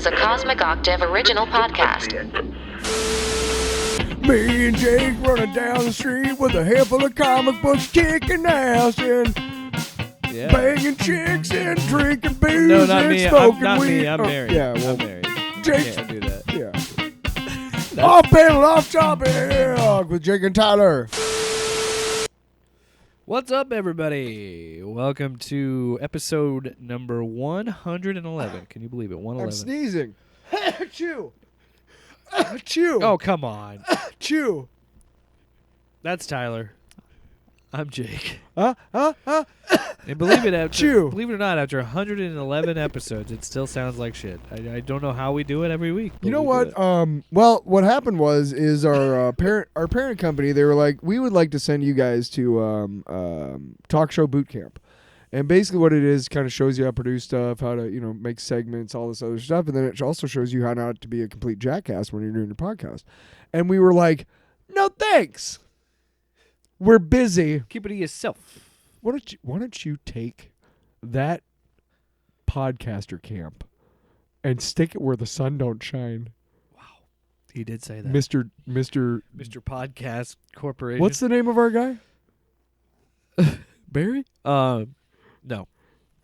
is a Cosmic Octave original podcast. Me and Jake running down the street with a handful of comic books, kicking ass and banging chicks and drinking booze No, not and me. smoking Not weed. me. I'm Oh, married. Yeah, well, I'm married. Jake. Can't do that. Yeah. Off panel, off topic with Jake and Tyler. What's up, everybody? Welcome to episode number 111. Can you believe it? I'm 111. sneezing. Achoo. Achoo. Oh, come on. Achoo. That's Tyler. I'm Jake. Huh? And believe it or not, after 111 episodes, it still sounds like shit. I don't know how we do it every week. You know what? Well, what happened is our parent company, they were like, we would like to send you guys to talk show boot camp. And basically what it is kind of shows you how to produce stuff, how to, make segments, all this other stuff. And then it also shows you how not to be a complete jackass when you're doing your podcast. And we were like, no thanks. We're busy. Keep it to yourself. Why don't you take that podcaster camp and stick it where the sun don't shine? Wow. He did say that. Mr. Podcast Corporation. What's the name of our guy? Barry? No.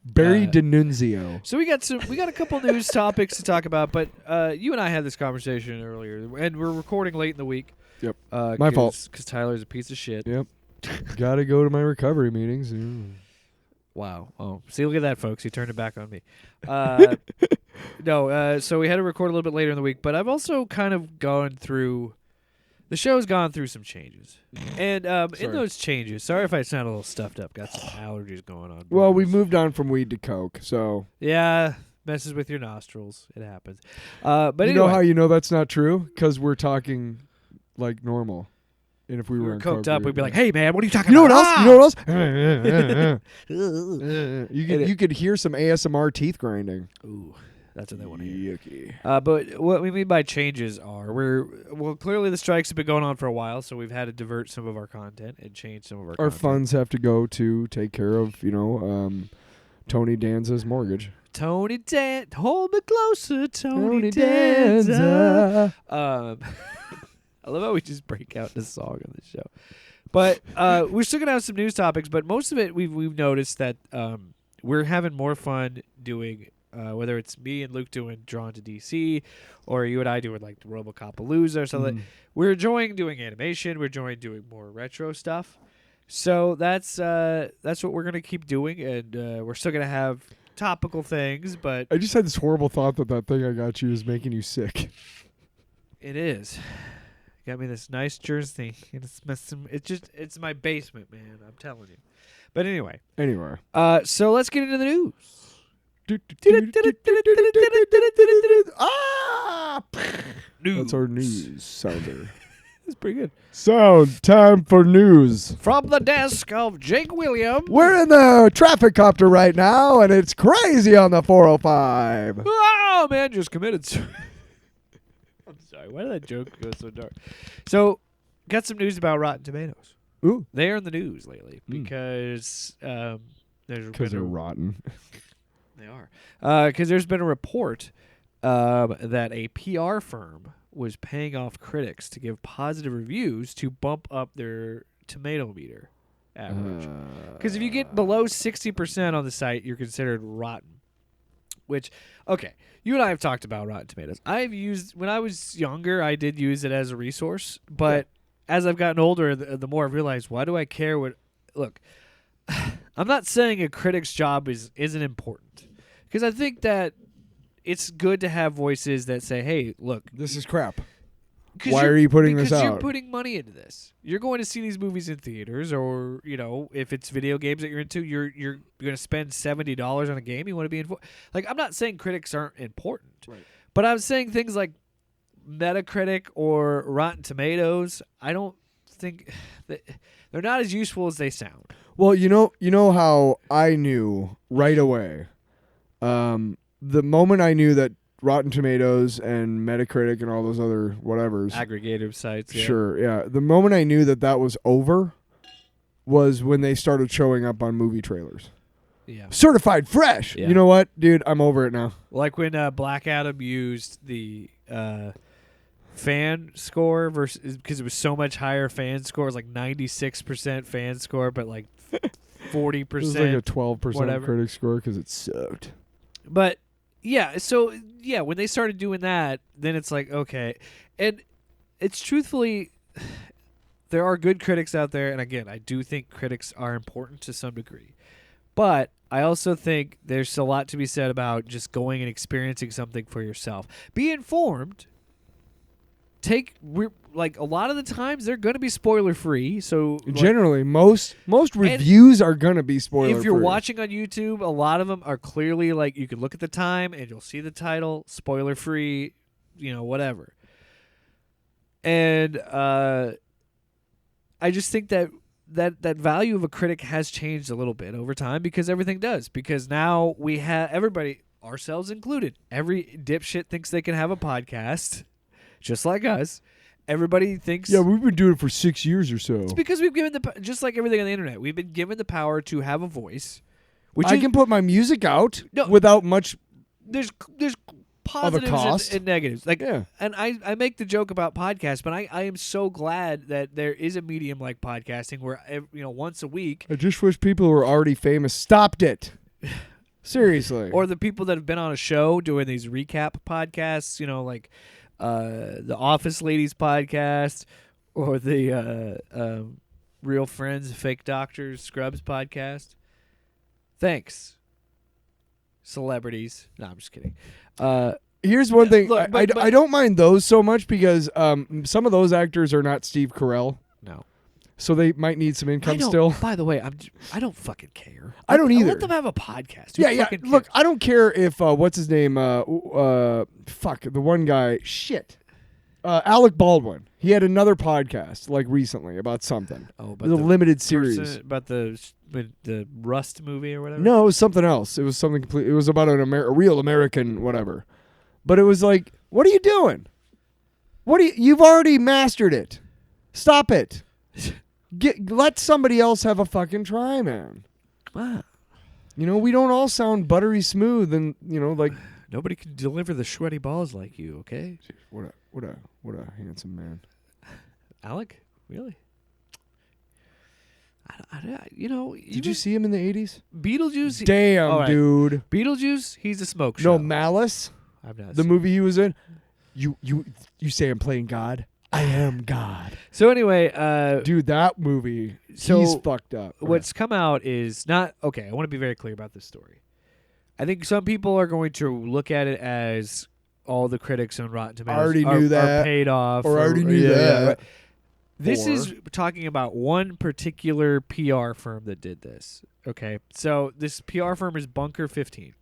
Barry D'Annunzio. So we got a couple news topics to talk about, but you and I had this conversation earlier, and we're recording late in the week. Yep. My fault. Because Tyler's a piece of shit. Yep. Gotta go to my recovery meetings. Wow. Oh, see, look at that, folks. He turned it back on me. So we had to record a little bit later in the week, but I've also kind of gone through. The show's gone through some changes, and in those changes, sorry if I sound a little stuffed up. Got some allergies going on. Well, we moved on from weed to coke, so yeah, messes with your nostrils. It happens. But you anyway, know how you know that's not true? Because we're talking like normal. And if we were coked up, we'd be like, "Hey, man, what are you talking about? about? You know what else? You could hear some ASMR teeth grinding. Ooh, that's what they want to hear. Yucky. But what we mean by changes are clearly the strikes have been going on for a while, so we've had to divert some of our content and change some of our content. funds have to go to take care of Tony Danza's mortgage. Tony Dan, hold me closer, Tony Danza. I love how we just break out this song on the show. But we're still gonna have some news topics, but most of it we've noticed that we're having more fun doing. Whether it's me and Luke doing Drawn to DC, or you and I doing like the RoboCop-Palooza or something, we're enjoying doing animation. We're enjoying doing more retro stuff. So that's what we're gonna keep doing, and we're still gonna have topical things. But I just had this horrible thought that thing I got you is making you sick. It is. Got me this nice jersey, and it's my basement, man. I'm telling you. But anyway. So let's get into the news. That's our news sounder. That's pretty good. Sound time for news. From the desk of Jake Williams. We're in the traffic copter right now, and it's crazy on the 405. Oh, man, just committed. I'm sorry. Why did that joke go so dark? So, got some news about Rotten Tomatoes. Ooh. They are in the news lately because they're rotten. They are. Because there's been a report that a PR firm was paying off critics to give positive reviews to bump up their tomato meter average. Because if you get below 60% on the site, you're considered rotten. Which, okay, you and I have talked about Rotten Tomatoes. When I was younger, I did use it as a resource. But as I've gotten older, the more I've realized, why do I care what... Look, I'm not saying a critic's job isn't important. Because I think that it's good to have voices that say, hey, look. This is crap. Why are you putting this out? Because you're putting money into this. You're going to see these movies in theaters, or, if it's video games that you're into, you're going to spend $70 on a game you want to be in. Like, I'm not saying critics aren't important. Right. But I'm saying things like Metacritic or Rotten Tomatoes, I don't think that they're not as useful as they sound. Well, you know how I knew right away. The moment I knew that Rotten Tomatoes and Metacritic and all those other whatevers. Aggregative sites. Yeah. Sure, yeah. The moment I knew that was over was when they started showing up on movie trailers. Yeah. certified fresh. Yeah. You know what, dude? I'm over it now. Like when Black Adam used the fan score versus because it was so much higher fan score. It was like 96% fan score, but like 40%. It was like a 12% whatever. critic score because it sucked. But yeah, so yeah, when they started doing that, then it's like okay, and it's truthfully. There are good critics out there, and again, I do think critics are important to some degree. But I also think there's a lot to be said about just going and experiencing something for yourself. Be informed. Like a lot of the times they're going to be spoiler free. So Generally, most reviews are gonna be spoiler free. if you're watching on YouTube, a lot of them are clearly like you can look at the time and you'll see the title, spoiler free, whatever. And I just think that value of a critic has changed a little bit over time because everything does. Because now we have everybody, ourselves included, every dipshit thinks they can have a podcast, just like us. Everybody thinks. Yeah, we've been doing it for 6 years or so. It's because we've given just like everything on the internet, we've been given the power to have a voice. I can put my music out without much. There's positives cost. and negatives. Yeah. And I make the joke about podcasts, but I am so glad that there is a medium like podcasting where once a week. I just wish people who are already famous stopped it. Seriously. Or the people that have been on a show doing these recap podcasts, like the Office Ladies podcast or the Real Friends, Fake Doctors, Scrubs podcast. Thanks. Celebrities. No, I'm just kidding. Here's one thing. Look, I don't mind those so much because some of those actors are not Steve Carell. No. So they might need some income still. By the way, I don't fucking care. I don't either. Let them have a podcast. Yeah. Look, I don't care if what's his name? The one guy. Shit. Alec Baldwin. He had another podcast like recently about something. Oh, it was a limited series about the Rust movie or whatever. No, it was something else. It was something complete. It was about a real American whatever. But it was like, what are you doing? You've already mastered it. Stop it. Let somebody else have a fucking try, man. Come on. We don't all sound buttery smooth and like nobody can deliver the sweaty balls like you, okay? What a handsome man. Alec? Really? Did you see him in the 80s? Beetlejuice? Damn, right. Dude. Beetlejuice, he's a smoke show. No, Malice. I've not the seen movie he was in. You say I'm playing God? I am God. So anyway, dude, that movie, so he's fucked up. What's come out is not okay. I want to be very clear about this story. I think some people are going to look at it as all the critics on Rotten Tomatoes are paid off. Or already knew that. Right. This is talking about one particular PR firm that did this. Okay, so this PR firm is Bunker 15.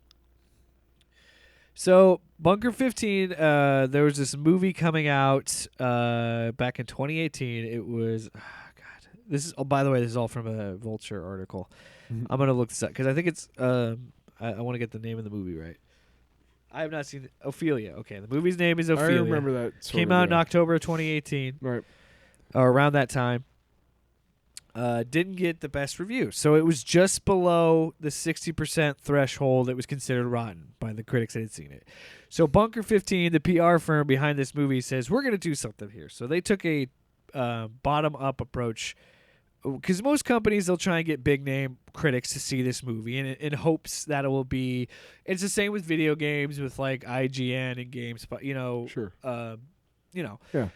So Bunker 15, there was this movie coming out back in 2018. It was, this is. Oh, by the way, this is all from a Vulture article. Mm-hmm. I'm gonna look this up because I think it's. I want to get the name of the movie right. I have not seen it. Ophelia. Okay, the movie's name is Ophelia. I remember that. Came out in October of 2018. Right. Or around that time. Didn't get the best review. So it was just below the 60% threshold that was considered rotten by the critics that had seen it. So Bunker 15, the PR firm behind this movie, says, we're going to do something here. So they took a bottom-up approach. Because most companies, they'll try and get big-name critics to see this movie in hopes that it will be... It's the same with video games, with like IGN and GameSpot, Sure. Yeah.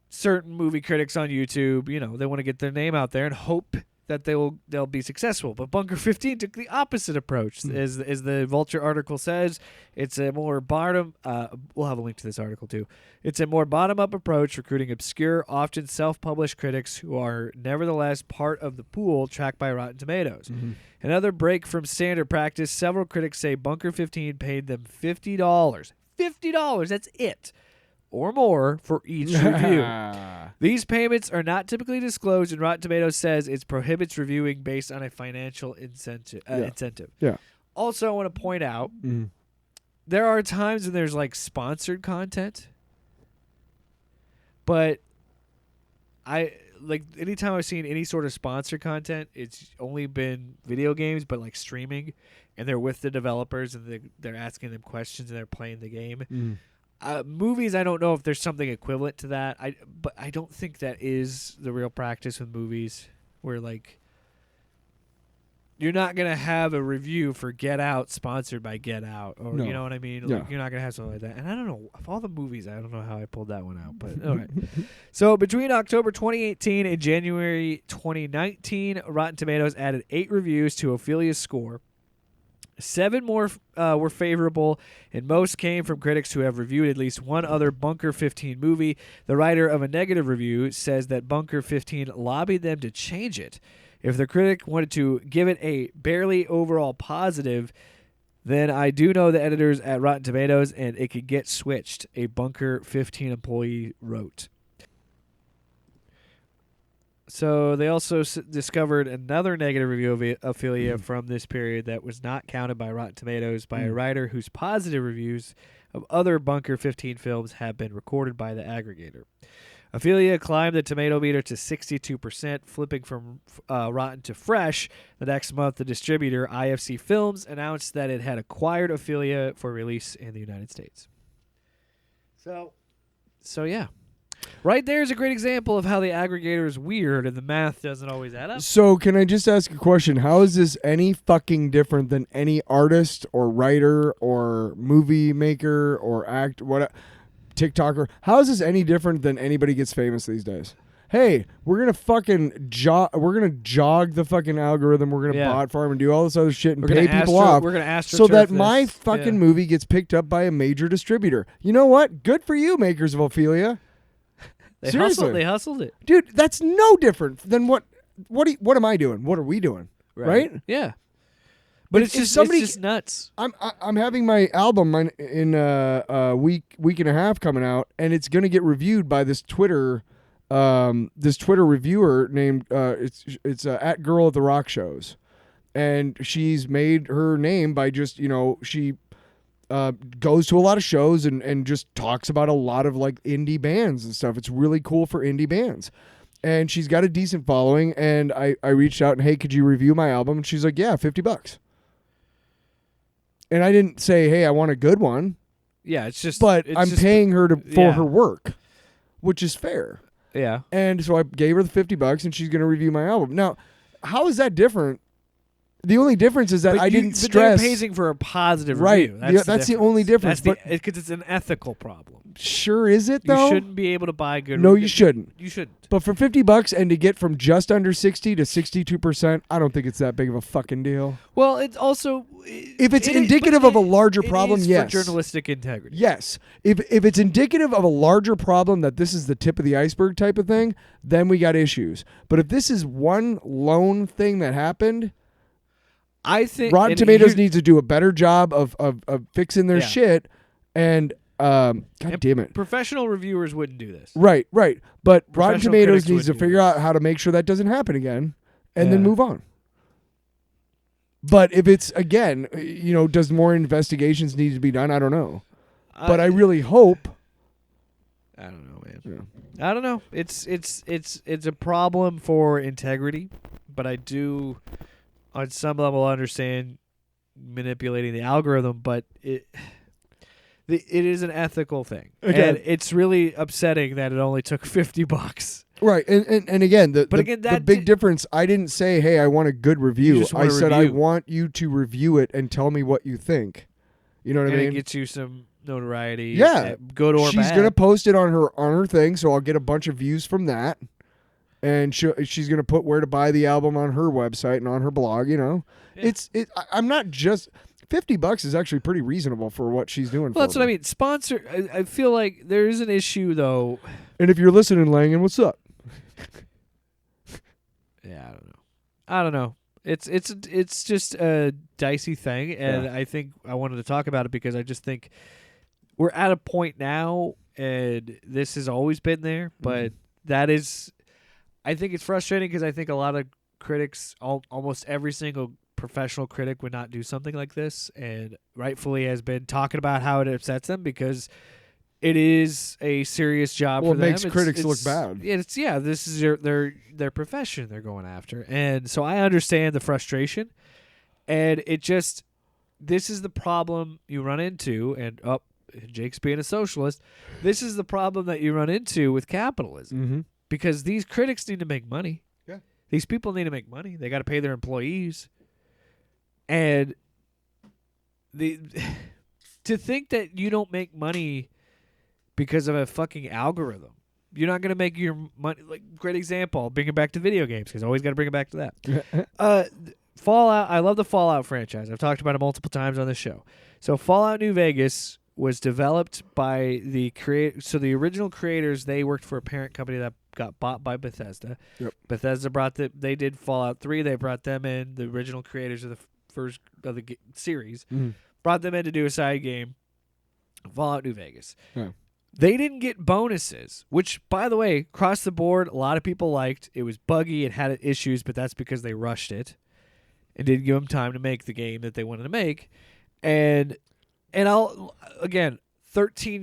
Certain movie critics on YouTube, they want to get their name out there and hope that they'll be successful. But Bunker 15 took the opposite approach. As the Vulture article says, it's a more we'll have a link to this article too. It's a more bottom-up approach, recruiting obscure, often self-published critics who are nevertheless part of the pool tracked by Rotten Tomatoes. Mm-hmm. Another break from standard practice, several critics say Bunker 15 paid them $50. $50, that's it. Or more for each review. These payments are not typically disclosed, and Rotten Tomatoes says it prohibits reviewing based on a financial incentive. Yeah. Also, I want to point out there are times when there's like sponsored content, but like anytime I've seen any sort of sponsored content, it's only been video games, but like streaming, and they're with the developers and they're asking them questions and they're playing the game. Movies, I don't know if there's something equivalent to that. But I don't think that is the real practice with movies, where like you're not gonna have a review for Get Out sponsored by Get Out, or you know what I mean. Yeah. Like, you're not gonna have something like that. And I don't know, of all the movies, I don't know how I pulled that one out. But all right. So between October 2018 and January 2019, Rotten Tomatoes added 8 reviews to Ophelia's score. 7 more were favorable, and most came from critics who have reviewed at least one other Bunker 15 movie. The writer of a negative review says that Bunker 15 lobbied them to change it. If the critic wanted to give it a barely overall positive, then I do know the editors at Rotten Tomatoes, and it could get switched, a Bunker 15 employee wrote. So they also discovered another negative review of Ophelia from this period that was not counted by Rotten Tomatoes by a writer whose positive reviews of other Bunker 15 films have been recorded by the aggregator. Ophelia climbed the tomato meter to 62%, flipping from rotten to fresh. The next month, the distributor, IFC Films, announced that it had acquired Ophelia for release in the United States. So yeah. Right there is a great example of how the aggregator is weird and the math doesn't always add up. So can I just ask a question? How is this any fucking different than any artist or writer or movie maker or TikToker? How is this any different than anybody gets famous these days? Hey, we're gonna fucking jog the fucking algorithm. We're gonna bot farm and do all this other shit and pay people off. We're gonna AstroTurf so that this. my fucking movie gets picked up by a major distributor. You know what? Good for you, makers of Ophelia. Seriously. They hustled it, dude. That's no different than what am I doing? What are we doing? Right? Yeah. But it's just nuts. I'm having my album in a week and a half coming out, and it's gonna get reviewed by this Twitter reviewer named it's at Girl at the Rock Shows, and she's made her name by just she goes to a lot of shows and just talks about a lot of like indie bands and stuff. It's really cool for indie bands. And she's got a decent following, and I reached out and, hey, could you review my album? And she's like, yeah, $50. And I didn't say, hey, I want a good one. Yeah, it's just I'm paying her for her work, which is fair. Yeah. And so I gave her the $50 and she's going to review my album. Now, how is that different? The only difference is that I didn't stress. They're paying for a positive right. review. That's the only difference. Because it's an ethical problem. Sure is it, though? You shouldn't be able to buy good No, reviews. you shouldn't. You shouldn't. But for $50 and to get from just under 60 to 62%, I don't think it's that big of a fucking deal. Well, it's also... If it's indicative of a larger problem, yes. For journalistic integrity. Yes. If it's indicative of a larger problem that this is the tip of the iceberg type of thing, then we got issues. But if this is one lone thing that happened... I think Rotten Tomatoes needs to do a better job of fixing their shit, and God damn it, professional reviewers wouldn't do this. Right. But Rotten Tomatoes needs to do figure out how to make sure that doesn't happen again, and then move on. But if it's again, does more investigations need to be done? I don't know, but I really hope. I don't know, man. Yeah. I don't know. It's a problem for integrity, but I do. On some level, understand manipulating the algorithm, but it is an ethical thing. Again, and it's really upsetting that it only took $50. Right, and again, the big difference. I didn't say, "Hey, I want a good review." I said, "I want you to review it and tell me what you think." You know what I mean? It gets you some notoriety. Yeah, good or bad. She's gonna post it on her thing, so I'll get a bunch of views from that. And she's going to put where to buy the album on her website and on her blog, Yeah. I'm not just... $50 is actually pretty reasonable for what she's doing. Well, that's what I mean. Sponsor... I feel like there is an issue, though. And if you're listening, Langan, what's up? Yeah, I don't know. It's just a dicey thing, and I think I wanted to talk about it because I just think we're at a point now, and this has always been there, but that is... I think it's frustrating because I think a lot of critics, almost every single professional critic would not do something like this, and rightfully has been talking about how it upsets them because it is a serious job Well, for it them. makes critics look bad. This is their profession they're going after, and so I understand the frustration, and this is the problem you run into, and Jake's being a socialist. This is the problem that you run into with capitalism, because these critics need to make money. Yeah, these people need to make money. They got to pay their employees, and to think that you don't make money because of a fucking algorithm. You're not going to make your money. Like, great example. I'll bring it back to video games because I always got to bring it back to that. Fallout. I love the Fallout franchise. I've talked about it multiple times on this show. So Fallout New Vegas was developed by the the original creators. They worked for a parent company that got bought by Bethesda. Yep. Bethesda they did Fallout 3. They brought them in. The original creators of the first of the series brought them in to do a side game, Fallout New Vegas. Yeah. They didn't get bonuses, which, by the way, across the board, a lot of people liked. It was buggy. It had issues, but that's because they rushed it and didn't give them time to make the game that they wanted to make. And 13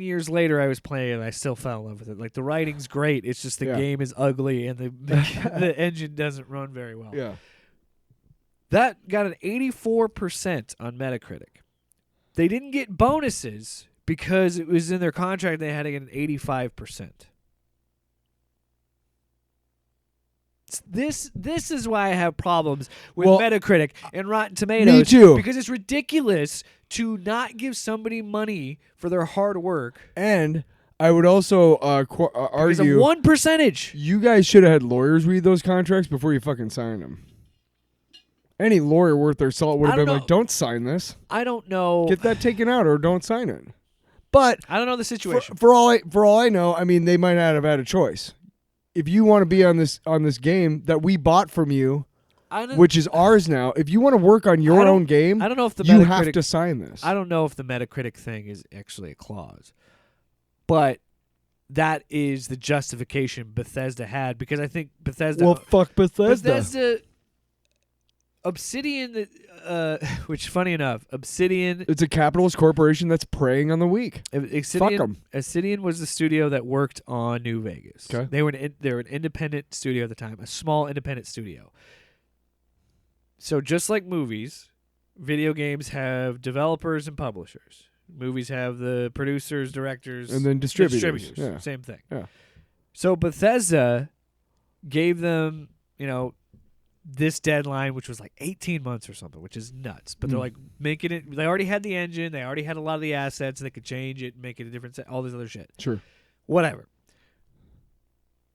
years later, I was playing it, and I still fell in love with it. Like, the writing's great. It's just the game is ugly, and the engine doesn't run very well. Yeah. That got an 84% on Metacritic. They didn't get bonuses because it was in their contract. They had to get an 85%. This is why I have problems with Metacritic and Rotten Tomatoes. Me too. Because it's ridiculous to not give somebody money for their hard work. And I would also argue, one percentage. You guys should have had lawyers read those contracts before you fucking signed them. Any lawyer worth their salt would have been like, "Don't sign this. I don't know. Get that taken out, or don't sign it." But I don't know the situation. For all I know, I mean, they might not have had a choice. If you want to be on this game that we bought from you, which is ours now, if you want to work on your own game, I don't know if you have to sign this. I don't know if the Metacritic thing is actually a clause, but that is the justification Bethesda had, because I think Bethesda. Well, fuck Bethesda. Obsidian, which, funny enough, Obsidian. It's a capitalist corporation that's preying on the weak. Fuck them. Obsidian was the studio that worked on New Vegas. Okay. They were an independent studio at the time, a small independent studio. So just like movies, video games have developers and publishers. Movies have the producers, directors, and then distributors. Yeah. Same thing. Yeah. So Bethesda gave them, this deadline, which was like 18 months or something, which is nuts. But they're like making it. They already had the engine. They already had a lot of the assets. They could change it, make it a different set, all this other shit. Sure. Whatever.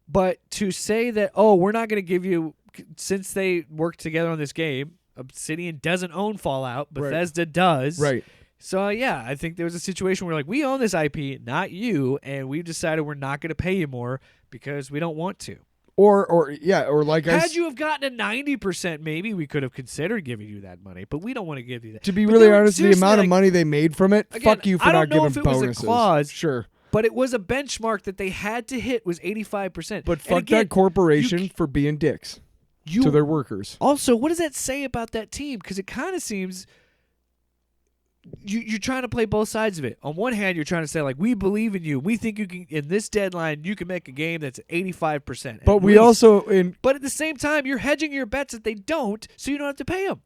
But to say that, we're not going to give you, since they worked together on this game, Obsidian doesn't own Fallout. Bethesda does. Right. So, I think there was a situation where, like, we own this IP, not you, and we've decided we're not going to pay you more because we don't want to. Or like had you have gotten a 90%, maybe we could have considered giving you that money, but we don't want to give you that. To be really honest, the amount of money they made from it, again, fuck you for not giving bonuses. I don't know if it was a clause, sure, but it was a benchmark that they had to hit was 85%. But fuck that corporation for being dicks to their workers. Also, what does that say about that team? Because it kind of seems you're trying to play both sides of it. On one hand, you're trying to say, like, we believe in you. We think you can, in this deadline, you can make a game that's 85%. But we also... But at the same time, you're hedging your bets that they don't, so you don't have to pay them.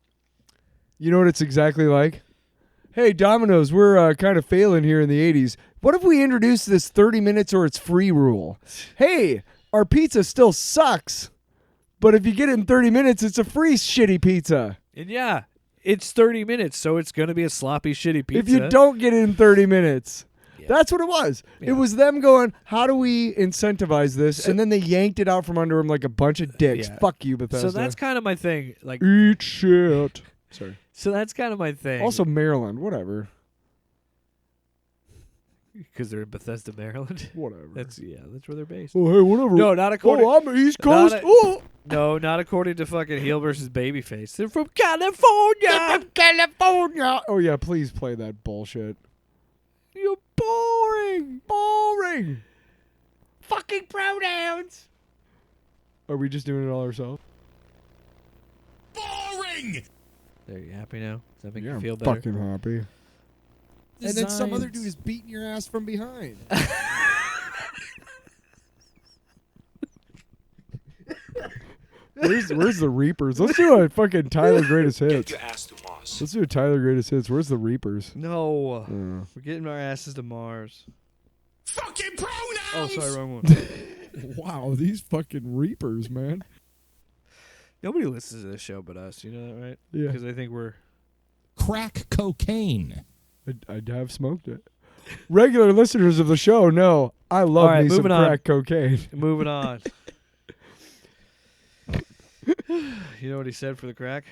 You know what it's exactly like? Hey, Domino's, we're kind of failing here in the 80s. What if we introduce this 30 minutes or it's free rule? Hey, our pizza still sucks, but if you get it in 30 minutes, it's a free shitty pizza. And it's 30 minutes, so it's going to be a sloppy, shitty pizza. If you don't get it in 30 minutes. Yeah. That's what it was. Yeah. It was them going, how do we incentivize this? And then they yanked it out from under them like a bunch of dicks. Yeah. Fuck you, Bethesda. So that's kind of my thing. Like, eat shit. Sorry. So that's kind of my thing. Also Maryland, whatever. Because they're in Bethesda, Maryland. Whatever. That's where they're based. Oh, hey, whatever. No, not according. Oh, I'm East Coast. No, not according to fucking Heel versus Babyface. They're from California. They're from California. Oh yeah, please play that bullshit. You're boring. Boring. Fucking pronouns. Are we just doing it all ourselves? Boring. Are you happy now? Does that make you I'm feel better? Fucking happy. and then some other designs. dude is beating your ass from behind. Where's the Reapers? Let's do a fucking Tyler Greatest Hits. Get your ass to Mars. Let's do a Tyler Greatest Hits. Where's the Reapers? No. We're getting our asses to Mars. Fucking pronouns! Oh, sorry, wrong one. Wow, these fucking Reapers, man. Nobody listens to this show but us. You know that, right? Yeah. Because I think we're... Crack cocaine. I have smoked it. Regular listeners of the show know I love All right, me some moving on. crack cocaine. Moving on. You know what he said for the crack?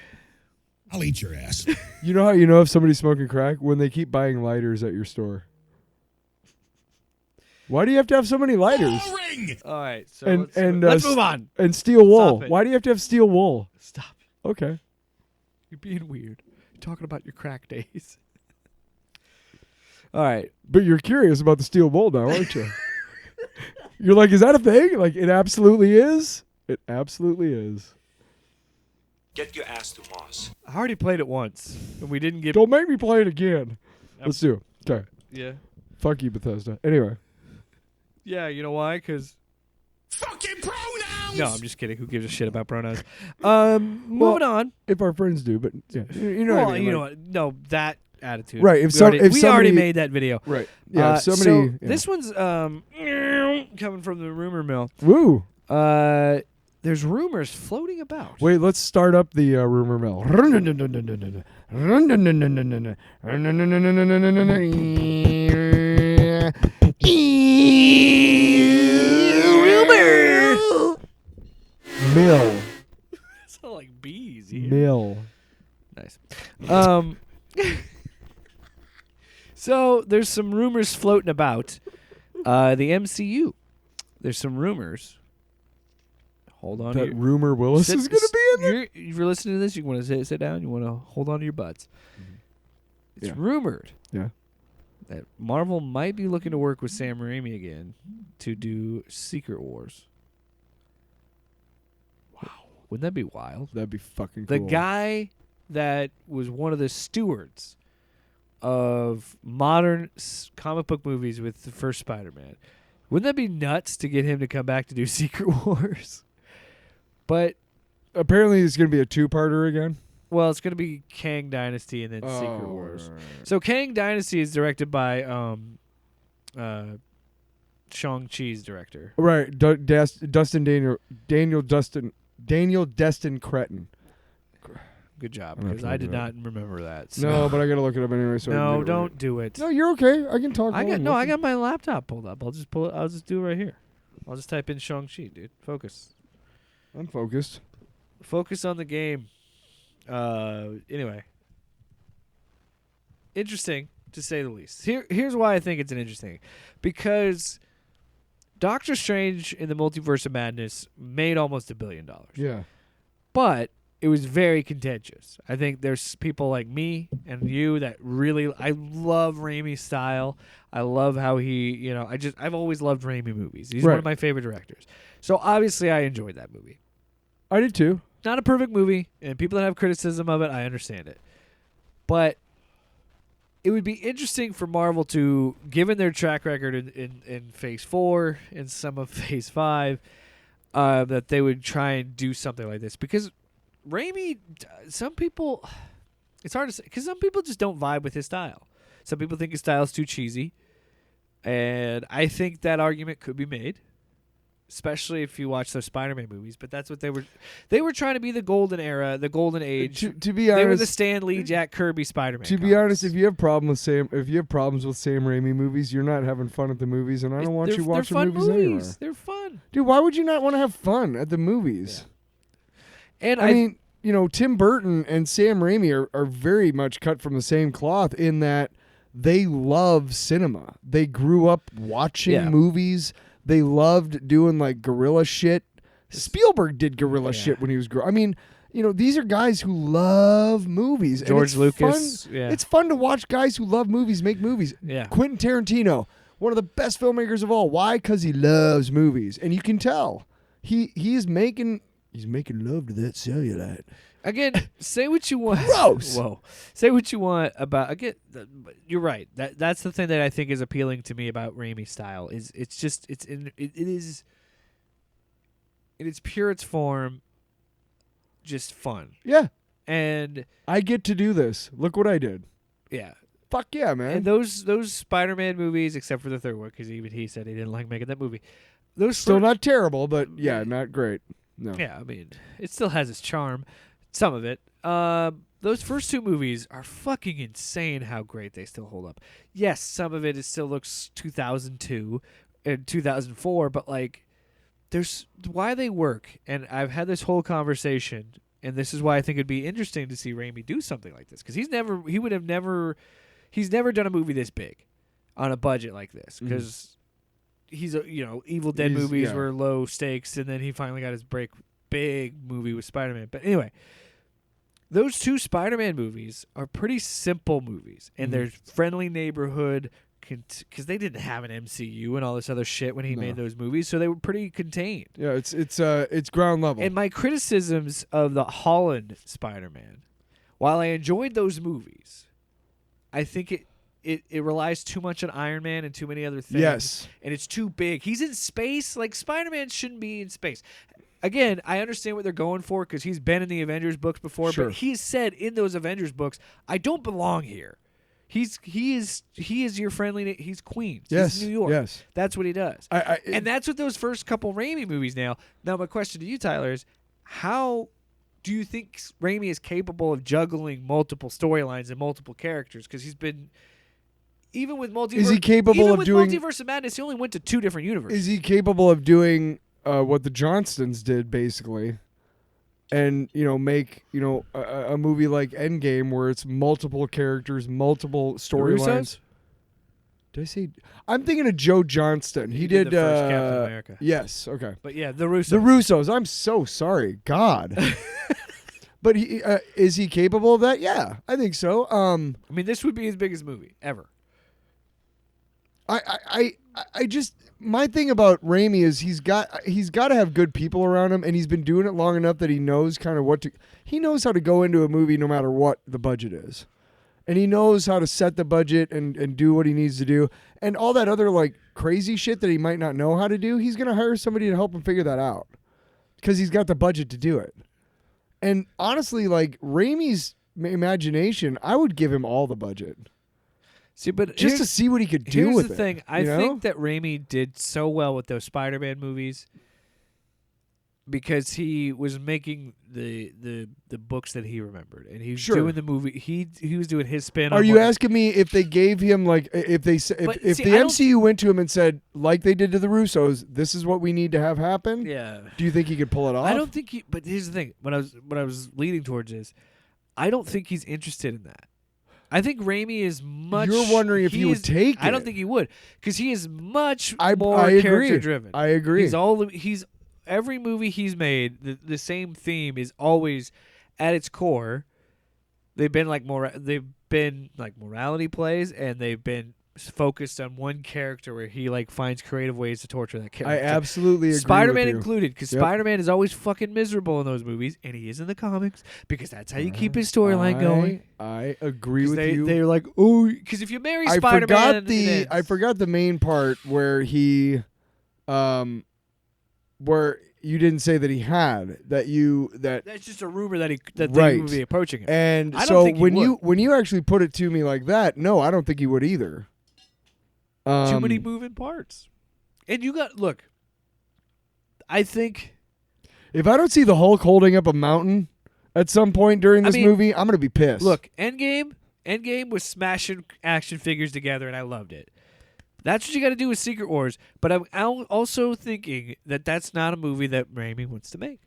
I'll eat your ass. You know how you know if somebody's smoking crack? When they keep buying lighters at your store. Why do you have to have so many lighters? Boring. All right, so let's let's move on. And steel wool. Stop it. Why do you have to have steel wool? Stop. Okay. You're being weird. You're talking about your crack days. All right. But you're curious about the steel wool now, aren't you? You're like, is that a thing? Like, it absolutely is? It absolutely is. Get your ass to Mars. I already played it once, and we didn't get... Don't make me play it again. Let's do it. Okay. Yeah. Fuck you, Bethesda. Anyway. Yeah, you know why? Because... Fucking pronouns! No, I'm just kidding. Who gives a shit about pronouns? Moving on. If our friends do, but yeah. You know Well, what I mean? you know like- what? No, that attitude. Right, if we some- already, if we already somebody- made that video. Right. Yeah, if somebody... so yeah. this one's coming from the rumor mill. Woo. There's rumors floating about. Wait, let's start up the rumor mill. Mill. Sound like bees here. Mill. Nice. So there's some rumors floating about the MCU. There's some rumors. Hold on. That Rumor Willis is going to be in there? If you're listening to this, you want to sit down. You want to hold on to your butts. It's Yeah. rumored Yeah. that Marvel might be looking to work with Sam Raimi again to do Secret Wars. Wow. Wouldn't that be wild? That'd be fucking The cool. guy that was one of the stewards of modern comic book movies with the first Spider-Man. Wouldn't that be nuts to get him to come back to do Secret Wars? But, Apparently it's going to be a two-parter again. well, it's going to be Kang Dynasty and then Secret Wars. right. So Kang Dynasty is directed by Shang-Chi's director. Right. Daniel Destin Cretton. Good job, I'm gonna because have to I look did it not up. remember that. So. No, but I got to look it up anyway. So I can No, get it don't right. do it. No, you're okay. I can talk. I while got I'm no. I looking. got my laptop pulled up. I'll just pull it. I'll just do it right here. I'll just type in Shang-Chi, dude. Focus. I'm focused. Focus on the game. Anyway. Interesting, to say the least. Here's why I think it's an interesting. Because Doctor Strange in the Multiverse of Madness made almost $1 billion. Yeah. But it was very contentious. I think there's people like me and you that really... I love Raimi's style. I love how he... I've always loved Raimi movies. He's one Right. of my favorite directors. So obviously I enjoyed that movie. I did too. Not a perfect movie, and people that have criticism of it, I understand it. But it would be interesting for Marvel to, given their track record in Phase 4 and some of Phase 5, that they would try and do something like this. Because Raimi, some people, it's hard to say, because some people just don't vibe with his style. Some people think his style is too cheesy, and I think that argument could be made. Especially if you watch those Spider-Man movies, but that's what they were trying to be the golden era, the golden age. To be They were the honest, Stan Lee, Jack Kirby Spider-Man. to be honest, if you have problems with Sam Raimi movies, you're not having fun at the movies, and I don't want you watching they're fun movies anywhere. They're fun. Dude, why would you not want to have fun at the movies? And I mean, Tim Burton and Sam Raimi are very much cut from the same cloth in that they love cinema. They grew up watching movies. They loved doing like guerrilla shit. Spielberg did guerrilla shit when he was growing. I mean, these are guys who love movies. George and it's Lucas, Fun. yeah. It's fun to watch guys who love movies make movies. Yeah. Quentin Tarantino, one of the best filmmakers of all. Why? Because he loves movies, and you can tell. He's making love to that cellulite. Again, say what you want. Gross. Whoa. Say what you want about. Again, you're right. That's the thing that I think is appealing to me about Raimi's style. Is it's just it is in its purest form, just fun. Yeah. And I get to do this. Look what I did. yeah. Fuck yeah, man. And those Spider-Man movies, except for the third one, because even he said he didn't like making that movie. Those Still not terrible, but yeah, not great. No. Yeah, I mean, it still has its charm. Some of it. Those first two movies are fucking insane how great they still hold up. Yes, some of it still looks 2002 and 2004, but like, there's why they work. And I've had this whole conversation, and this is why I think it'd be interesting to see Raimi do something like this, because he's never done a movie this big on a budget like this, because he's Evil Dead movies were low stakes, and then he finally got his big movie with Spider-Man. But anyway, those two Spider-Man movies are pretty simple movies, and they're friendly neighborhood, because they didn't have an MCU and all this other shit when he made those movies, so they were pretty contained. Yeah, it's ground level. And my criticisms of the Holland Spider-Man, while I enjoyed those movies, I think it relies too much on Iron Man and too many other things. Yes. And it's too big. He's in space. Like, Spider-Man shouldn't be in space. Again, I understand what they're going for because he's been in the Avengers books before, Sure. but he said in those Avengers books, I don't belong here. He is your friendly. He's Queens. Yes. He's New York. Yes. That's what he does. And that's what those first couple Raimi movies now. Now, my question to you, Tyler, is how do you think Raimi is capable of juggling multiple storylines and multiple characters? Because he's been, even with Multiverse, Is he capable of doing Multiverse of Madness? He only went to 2 different universes. Is he capable of doing what the Johnstons did, basically, and make a movie like Endgame where it's multiple characters, multiple storylines? Did I say? I'm thinking of Joe Johnston. He did the first Captain America. Yes. Okay. But yeah, the Russos. The Russos. I'm so sorry. God. But is he capable of that? Yeah, I think so. I mean, this would be his biggest movie ever. I just, my thing about Raimi is he's got to have good people around him, and he's been doing it long enough that he knows kind of he knows how to go into a movie no matter what the budget is. And he knows how to set the budget and do what he needs to do. And all that other like crazy shit that he might not know how to do, he's going to hire somebody to help him figure that out. Because he's got the budget to do it. And honestly, like Raimi's imagination, I would give him all the budget. See, but Just to see what he could do here's with the it. thing. I think that Raimi did so well with those Spider-Man movies because he was making the books that he remembered, and he was doing the movie. He was doing his spin. Are you asking me if they gave him like if the MCU went to him and said, like they did to the Russos, this is what we need to have happen? Yeah. Do you think he could pull it off? I don't think he. But here's the thing. What I was leading towards is, I don't think he's interested in that. I think Raimi is much. You're wondering if he would take it. I don't think he would, because he is much more I agree. character driven. I agree. He's every movie he's made. The same theme is always at its core. They've been like morality plays, and they've been focused on one character where he like finds creative ways to torture that character. I absolutely agree. Spider-Man with you. included, because Spider-Man is always fucking miserable in those movies, and he is in the comics because that's how you keep his storyline going. I agree with you. They're like, oh, because if you marry Spider-Man, I forgot the main part where he, where you didn't say that he had that. That's just a rumor that they Right. would be approaching him. And I don't so think he when you actually put it to me like that, no, I don't think he would either. Too many moving parts. And look, I think if I don't see the Hulk holding up a mountain at some point during this movie, I'm going to be pissed. Look, Endgame was smashing action figures together, and I loved it. That's what you got to do with Secret Wars. But I'm also thinking that that's not a movie that Raimi wants to make.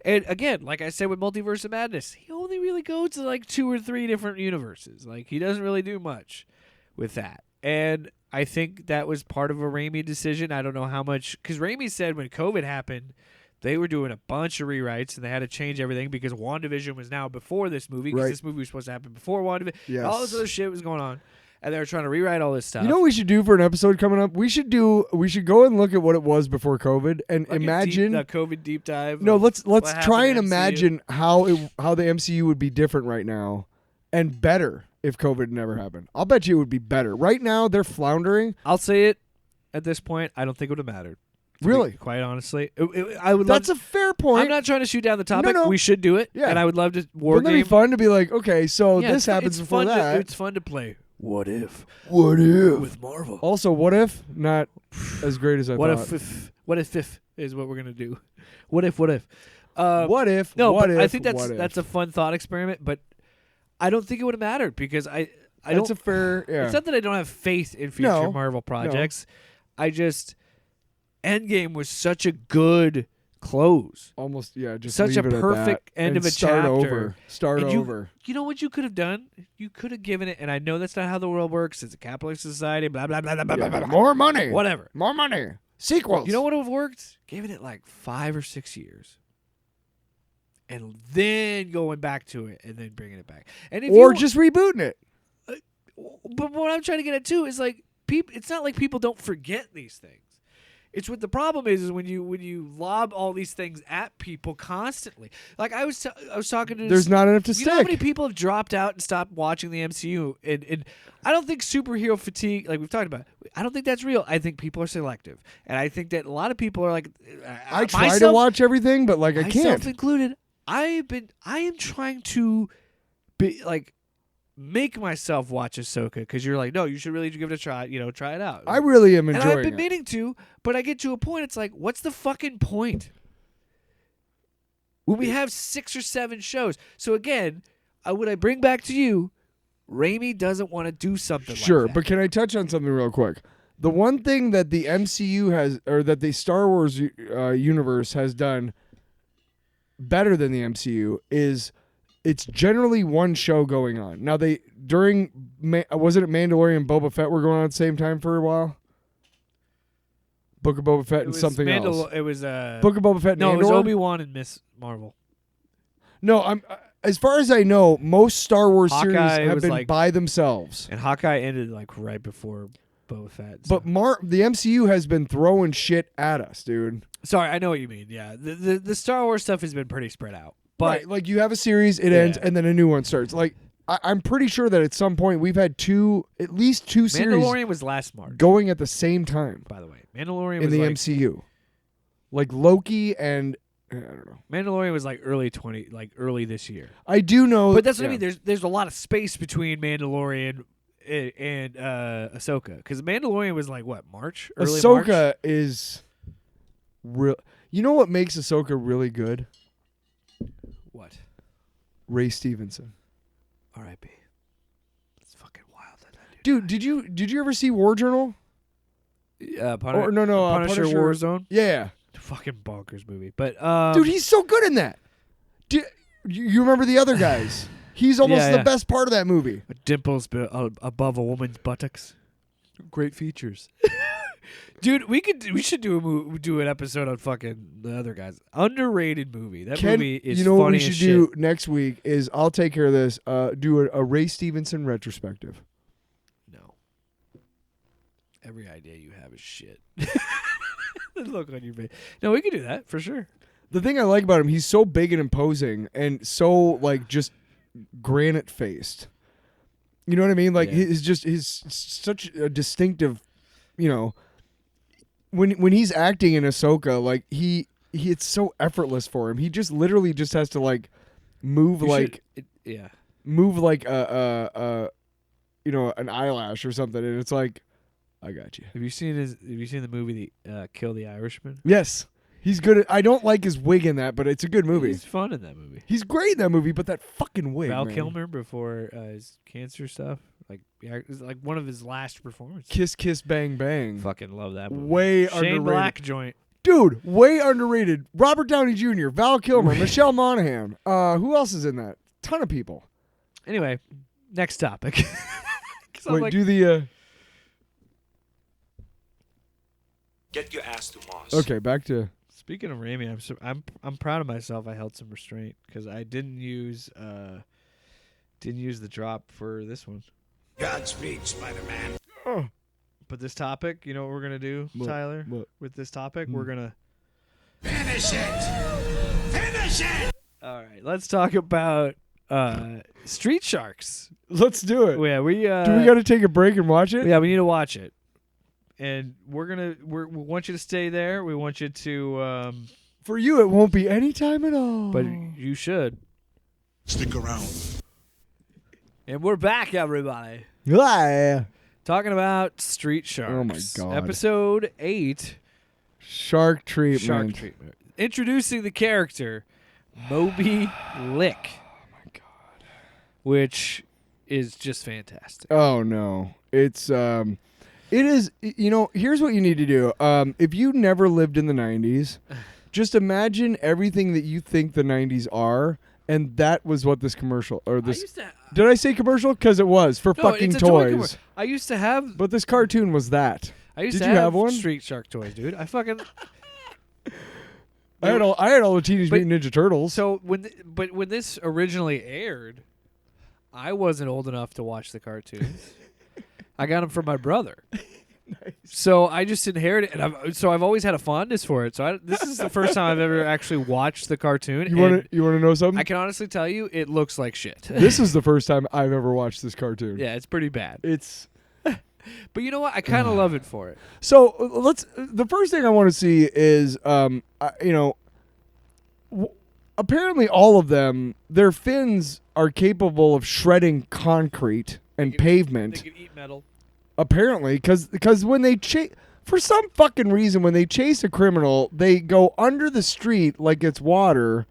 And again, like I said with Multiverse of Madness, he only really goes to like 2 or 3 different universes. Like, he doesn't really do much with that. And I think that was part of a Raimi decision. I don't know how much, because Raimi said when COVID happened, they were doing a bunch of rewrites and they had to change everything because WandaVision was now before this movie, because this movie was supposed to happen before WandaVision. Yes. All this other shit was going on. and they were trying to rewrite all this stuff. You know what we should do for an episode coming up? We should go and look at what it was before COVID and Like imagine the COVID deep dive. No, of let's what try happened and in MCU. imagine how the MCU would be different right now and better if COVID never happened. I'll bet you it would be better. Right now they're floundering. I'll say it at this point. I don't think it would have mattered. To Really? be quite honestly, I would. That's love a fair point. I'm not trying to shoot down the topic. No. We should do it. Yeah. And I would love to war Wouldn't that game. be fun to be like, okay, so Yeah, this happens it's before fun that. it's fun to play. What if? What if? With Marvel. Also, what if? Not as great as I What thought. what if is what we're gonna do. What if? What if? No, what but if? I think what if? that's a fun thought experiment, but I don't think it would have mattered because I That's don't. a fair. Yeah. It's not that I don't have faith in future No. Marvel projects. I just Endgame was such a good close. Almost. Yeah. Just Such a leave it at perfect that end and of a start chapter. Over. Start And over. You know what you could have done? You could have given it, and I know that's not how the world works. It's a capitalist society. Blah blah blah blah blah. Yeah, blah, blah. more money. Whatever. More money. Sequels. You know what would have worked? Giving it like 5 or 6 years. And then going back to it and then bringing it back. And if Or you, just rebooting it. but what I'm trying to get at too is like people. It's not like people don't forget these things. It's what the problem is when you lob all these things at people constantly. Like I was talking to There's not enough to you know how many stick. people have dropped out and stopped watching the MCU, and I don't think superhero fatigue, like we've talked about, I don't think that's real. I think people are selective, and I think that a lot of people are like, I try to myself- watch everything, but like I myself can't. included. I am trying to be like make myself watch Ahsoka because you're like, no, you should really give it a try. Try it out. I really am and enjoying I've been it. meaning to, but I get to a point. It's like, what's the fucking point? When we have 6 or 7 shows. So again, would I bring back to you? Raimi doesn't want to do something Sure, like that. but can I touch on something real quick? The one thing that the MCU has, or that the Star Wars universe has done better than the MCU is it's generally one show going on. Now wasn't it Mandalorian and Boba Fett were going on at the same time for a while? Book of Boba Fett It and was something else. It was Book of Boba Fett. no, and it was Andor? Obi-Wan and Miss Marvel. No, as far as I know, most Star Wars series Hawkeye have was been like- by themselves. And Hawkeye ended like right before Boba Fett. But the MCU has been throwing shit at us, dude. Sorry, I know what you mean. Yeah, the Star Wars stuff has been pretty spread out. But Right, like you have a series, it ends, and then a new one starts. Like I'm pretty sure that at some point we've had at least two series Mandalorian was last March. going at the same time By the way, Mandalorian in was the like, MCU, like Loki and I don't know. Mandalorian was like early this year. I do know, But that's what I yeah. mean. There's a lot of space between Mandalorian and Ahsoka because Mandalorian was like what March, early March. Ahsoka is real. You know what makes Ahsoka really good? What? Ray Stevenson. R.I.P. It's fucking wild that Dude, did you ever see War Journal? Or no, Punisher Warzone. Yeah, Fucking bonkers movie. But dude, he's so good in that. You remember the other guys? He's almost Yeah, the yeah. best part of that movie. dimples above a woman's buttocks. Great features. Dude, we should do an episode on fucking the other guys. Underrated movie. That movie is you know what funny we as should shit. do next week is I'll take care of this. Do a Ray Stevenson retrospective. No. Every idea you have is shit. The look on your face. No, we could do that for sure. The thing I like about him, he's so big and imposing and so like just granite faced. You know what I mean? Like Yeah. his such a distinctive, when he's acting in Ahsoka, like he it's so effortless for him. He just literally just has to like move Yeah. move like an eyelash or something, and it's like, I got you. Have you seen the movie Kill the Irishman? Yes, he's good. I don't like his wig in that, but it's a good movie. He's fun in that movie. He's great in that movie, but that fucking wig. Val man. Kilmer before his cancer stuff. It was like one of his last performances. Kiss Kiss Bang Bang. Fucking love that movie. Way Shane underrated. Black joint. Dude, way underrated. Robert Downey Jr., Val Kilmer, Michelle Monaghan. Who else is in that? Ton of people. Anyway, next topic. 'Cause I'm Wait, like, do the. Get your ass to Moss. Okay, back to. speaking of Raimi, I'm proud of myself. I held some restraint because I didn't use the drop for this one. Godspeed, Spider-Man. But this topic, you know what we're gonna do, What? Tyler? What? With this topic, we're gonna. Finish it! Finish it! All right, let's talk about Street Sharks. Let's do it. Yeah, we. Do we got to take a break and watch it? Yeah, we need to watch it, and we want you to stay there. We want you to. For you, it won't be any time at all. But you should. Stick around. And we're back, everybody. Yeah. Talking about Street Sharks. Oh my God. Episode 8. Shark treatment. Shark treatment. Introducing the character Moby Lick. Oh my God. Which is just fantastic. Oh no. It's it is, you know, here's what you need to do. If you never lived in the 90s, just imagine everything that you think the 90s are, and that was what this commercial or this Did I say commercial? Because it was for fucking it's a toy toys. commercial. I used to have. But this cartoon was that. I used Did to you have one? Street Shark toys, dude. I fucking. I had all the Teenage But- Mutant Ninja Turtles. So when this originally aired, I wasn't old enough to watch the cartoons. I got them from my brother. Nice. So I just inherited it, and I've always had a fondness for it. So this is the first time I've ever actually watched the cartoon. You want to know something? I can honestly tell you, it looks like shit. This is the first time I've ever watched this cartoon. Yeah, it's pretty bad. It's But you know what? I kind of love it for it. so let's. The first thing I want to see is, apparently all of them, their fins are capable of shredding concrete and pavement. They can eat metal. Apparently, because when they for some fucking reason, when they chase a criminal, they go under the street like it's water,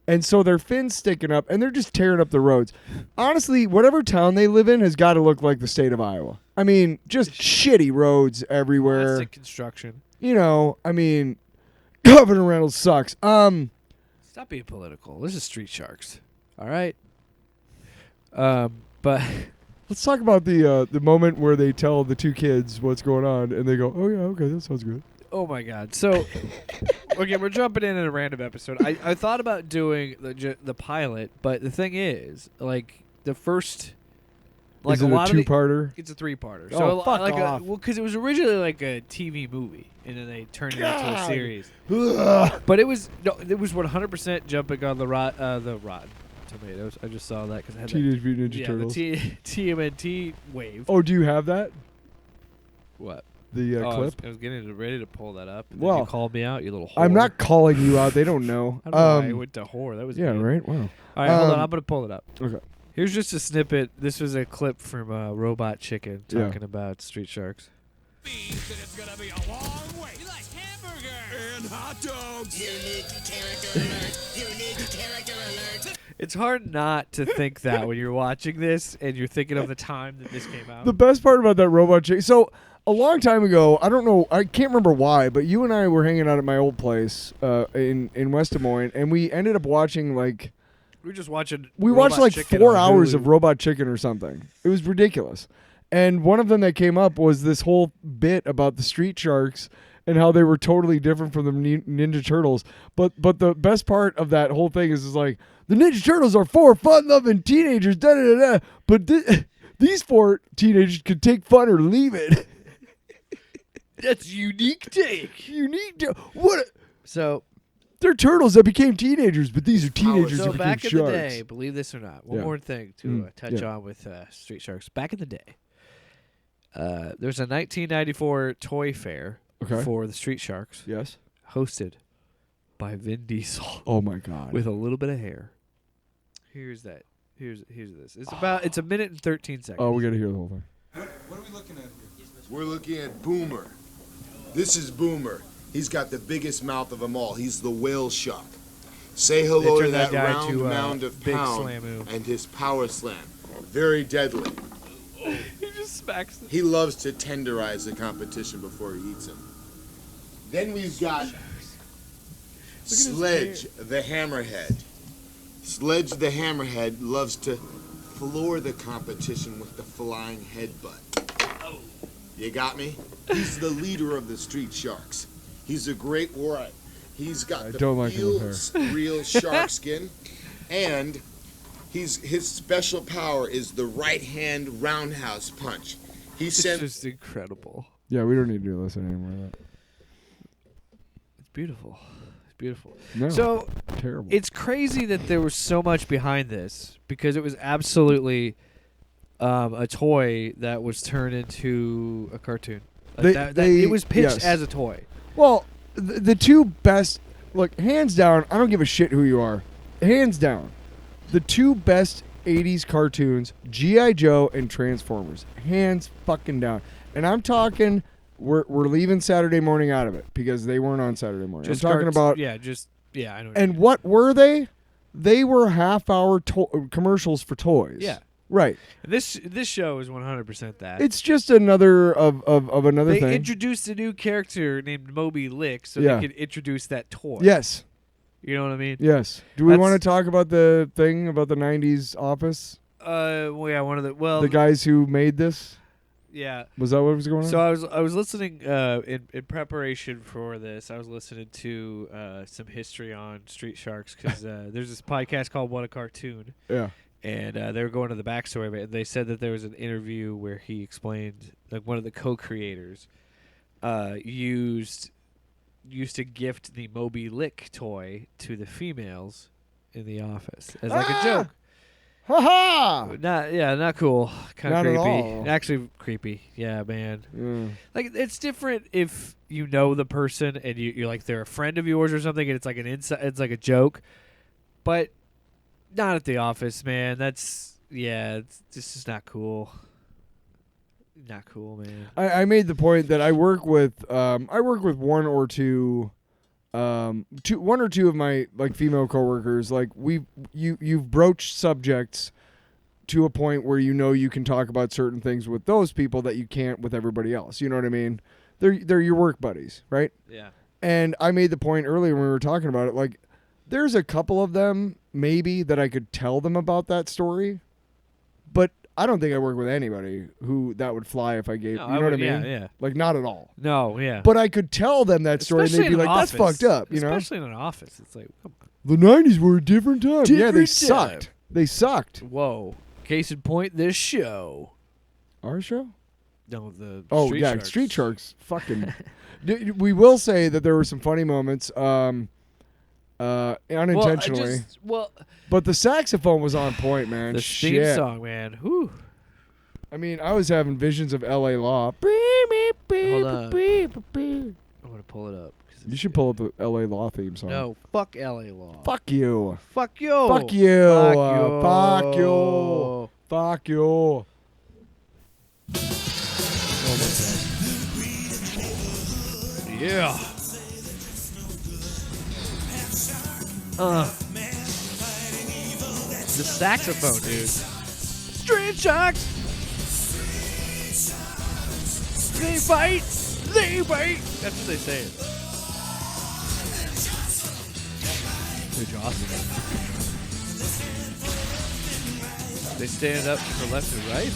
and so their fins sticking up, and they're just tearing up the roads. Honestly, whatever town they live in has got to look like the state of Iowa. I mean, just shitty roads everywhere. Plastic construction. You know, I mean, Governor Reynolds sucks. Stop being political. This is Street Sharks. All right. But Let's talk about the moment where they tell the two kids what's going on, and they go, "Oh yeah, okay, that sounds good." oh my God. So okay, we're jumping in a random episode. I thought about doing the pilot, but the thing is, like the first, like Is it a lot a two-parter? it's a 3-parter. Oh, So fuck like off. because it was originally like a TV movie, and then they turned it into a God. series. Ugh. But it was 100% jumping on the Rotten Tomatoes. I just saw that because I had Teenage Mutant Ninja the Turtles. TMNT wave. Oh, do you have that? What? The Oh, clip? I was getting ready to pull that up. And then Well, you called me out, you little whore. I'm not calling you out. They don't know. I don't know why I went to whore. That was yeah, mean. right. Wow. All right, hold on. Um, I'm gonna pull it up. Okay. Here's just a snippet. This was a clip from Robot Chicken Yeah. talking about Street Sharks. Means that it's gonna be a long wait. You like hamburgers and hot dogs. Unique character alert. Unique character alert. It's hard not to think that when you're watching this and you're thinking of the time that this came out. The best part about that robot chick. So a long time ago, I don't know, I can't remember why, but you and I were hanging out at my old place in West Des Moines, and we ended up watching like we were just watching. we Robot watched like Chicken 4 on hours Hulu. of Robot Chicken or something. It was ridiculous. And one of them that came up was this whole bit about the Street Sharks and how they were totally different from the Ninja Turtles. But the best part of that whole thing is like, the Ninja Turtles are 4 fun-loving teenagers, da-da-da-da, but these 4 teenagers could take fun or leave it. That's unique take. What? So They're turtles that became teenagers, but these are teenagers so that became back in sharks. the day, believe this or not, one Yeah. more thing to touch yeah. on with Street Sharks. Back in the day, there's a 1994 toy fair Okay. for the Street Sharks, Yes. hosted by Vin Diesel Oh my God. with a little bit of hair. Here's that. Here's this. It's a minute and 13 seconds. Oh, we got to hear the whole thing. What are we looking at here? We're looking at Boomer. This is Boomer. He's got the biggest mouth of them all. He's the whale shark. Say hello to turned that that guy round to, mound of Big pound Slamoo. and his power slam. Very deadly. He just smacks the He loves to tenderize the competition before he eats him. Then we've got Sledge the Hammerhead. Sledge the Hammerhead loves to floor the competition with the flying headbutt. You got me? He's the leader of the Street Sharks. He's a great warrior. He's got I the don't like him with hair. real shark skin, and His special power is the right hand roundhouse punch. He It's sent just incredible. Yeah, we don't need to listen anymore. It's beautiful. It's beautiful. No, So terrible. it's crazy that there was so much behind this because it was absolutely a toy that was turned into a cartoon. Like it was pitched yes. as a toy. Well, the two best, look, hands down, I don't give a shit who you are. Hands down, the two best 80s cartoons, G.I. Joe and Transformers. Hands fucking down. And I'm talking, we're leaving Saturday morning out of it because they weren't on Saturday morning. I'm talking about, I know. and what were they? They were half-hour commercials for toys. Yeah. Right. This show is 100% that. It's just another of another They thing. introduced a new character named Moby Lick so Yeah. they could introduce that toy. Yes. You know what I mean? Yes. Do we That's- want to talk about the thing about the 90s Office? One of the The guys who made this? yeah. Was that what was going on? So I was listening in preparation for this. I was listening to some history on Street Sharks because there's this podcast called What a Cartoon, yeah. and they were going to the backstory of it. And they said that there was an interview where he explained like one of the co-creators used to gift the Moby Lick toy to the females in the office as like a joke. Ha ha! Not cool. Kind Not of at creepy. all. Actually creepy. Yeah, man. Yeah. Like it's different if you know the person and you're like they're a friend of yours or something, and it's like it's like a joke, but not at the office, man. That's it's just not cool. Not cool, man. I made the point that I work with one or two of my like female coworkers. Like you've broached subjects to a point where you know you can talk about certain things with those people that you can't with everybody else. You know what I mean? They're your work buddies, right? Yeah. And I made the point earlier when we were talking about it, like there's a couple of them maybe that I could tell them about that story, but I don't think I work with anybody who that would fly if I gave. No, you know what I yeah, mean? yeah. Like not at all. No, yeah. But I could tell them that story, Especially and they'd be in like, an "That's office. fucked up," you know. Especially in an office, it's like, come on. The '90s were a different time. Yeah, they Different sucked. time. They sucked. Whoa. Case in point, this show. Our show? No, the Oh Street yeah, Sharks. Street Sharks. Fucking. We will say that there were some funny moments, unintentionally. But the saxophone was on point, man. The theme Shit. song, man. Whew. I mean, I was having visions of L.A. Law. Hold on. I'm gonna pull it up. 'cause You it's should pull up the L.A. Law theme song. No, fuck LA Law. Fuck you. Fuck you. Fuck you. Fuck Fuck you. you. Fuck you. Yeah. The saxophone, dude. Street Sharks. They fight. They fight. That's what they say. Dude, awesome. They stand up for left and right.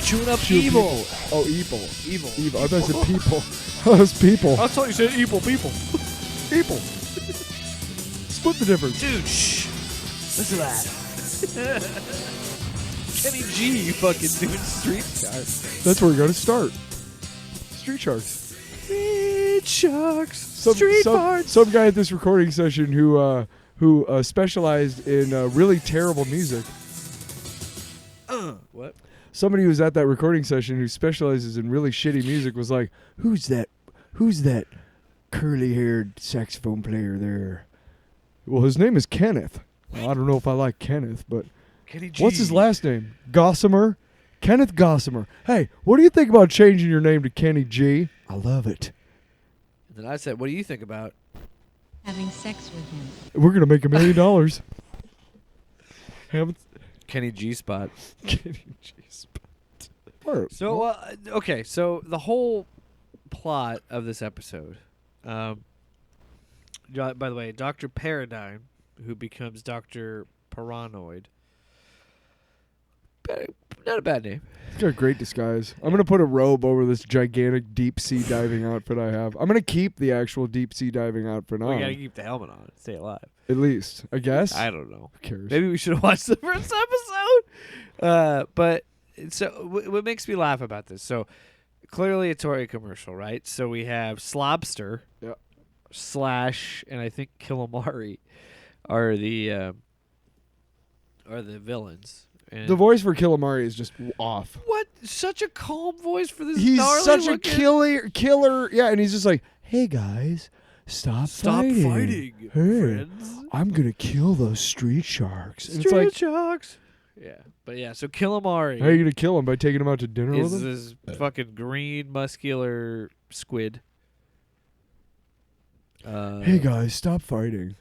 Chewing up evil. Oh, evil. Evil. Evil. I thought you said people. Oh, it's people. I thought you said evil people. People. Split the difference. Dude, shh. Listen to that. Kenny G fucking doing Street Sharks. That's where we're going to start. Street Sharks. Street Sharks. Some guy at this recording session who specialized in really terrible music. What? Somebody who was at that recording session who specializes in really shitty music was like, Who's that curly-haired saxophone player there? Well, his name is Kenneth. Well, I don't know if I like Kenneth, but Kenny G. what's his last name? Gossamer? Kenneth Gossamer. Hey, what do you think about changing your name to Kenny G? I love it. And then I said, what do you think about? Having sex with him. We're going to make $1 million. Haven't Kenny G spot. Kenny G spot. So, okay, so the whole plot of this episode, by the way, Dr. Paradigm, who becomes Dr. Paranoid. Not a bad name. It's got a great disguise. I'm gonna put a robe over this gigantic deep sea diving outfit I have. I'm gonna keep the actual deep sea diving outfit on. We gotta keep the helmet on. Stay alive. At least, I guess. I don't know. Who cares? Maybe we should have watched the first episode. But so what makes me laugh about this? So clearly a toy commercial, right? So we have Slobster, Yep. Slash, and I think Killamari are the villains. And The voice for Killamari is just off. what? Such a calm voice for this. He's gnarly such a looking- killer. Yeah, and he's just like, hey guys, stop fighting, Hey, friends. I'm gonna kill those street sharks. And Street it's like, sharks. Yeah, but yeah. So Killamari how are you gonna kill him by taking him out to dinner with is him? this fucking green muscular squid. Hey guys, stop fighting.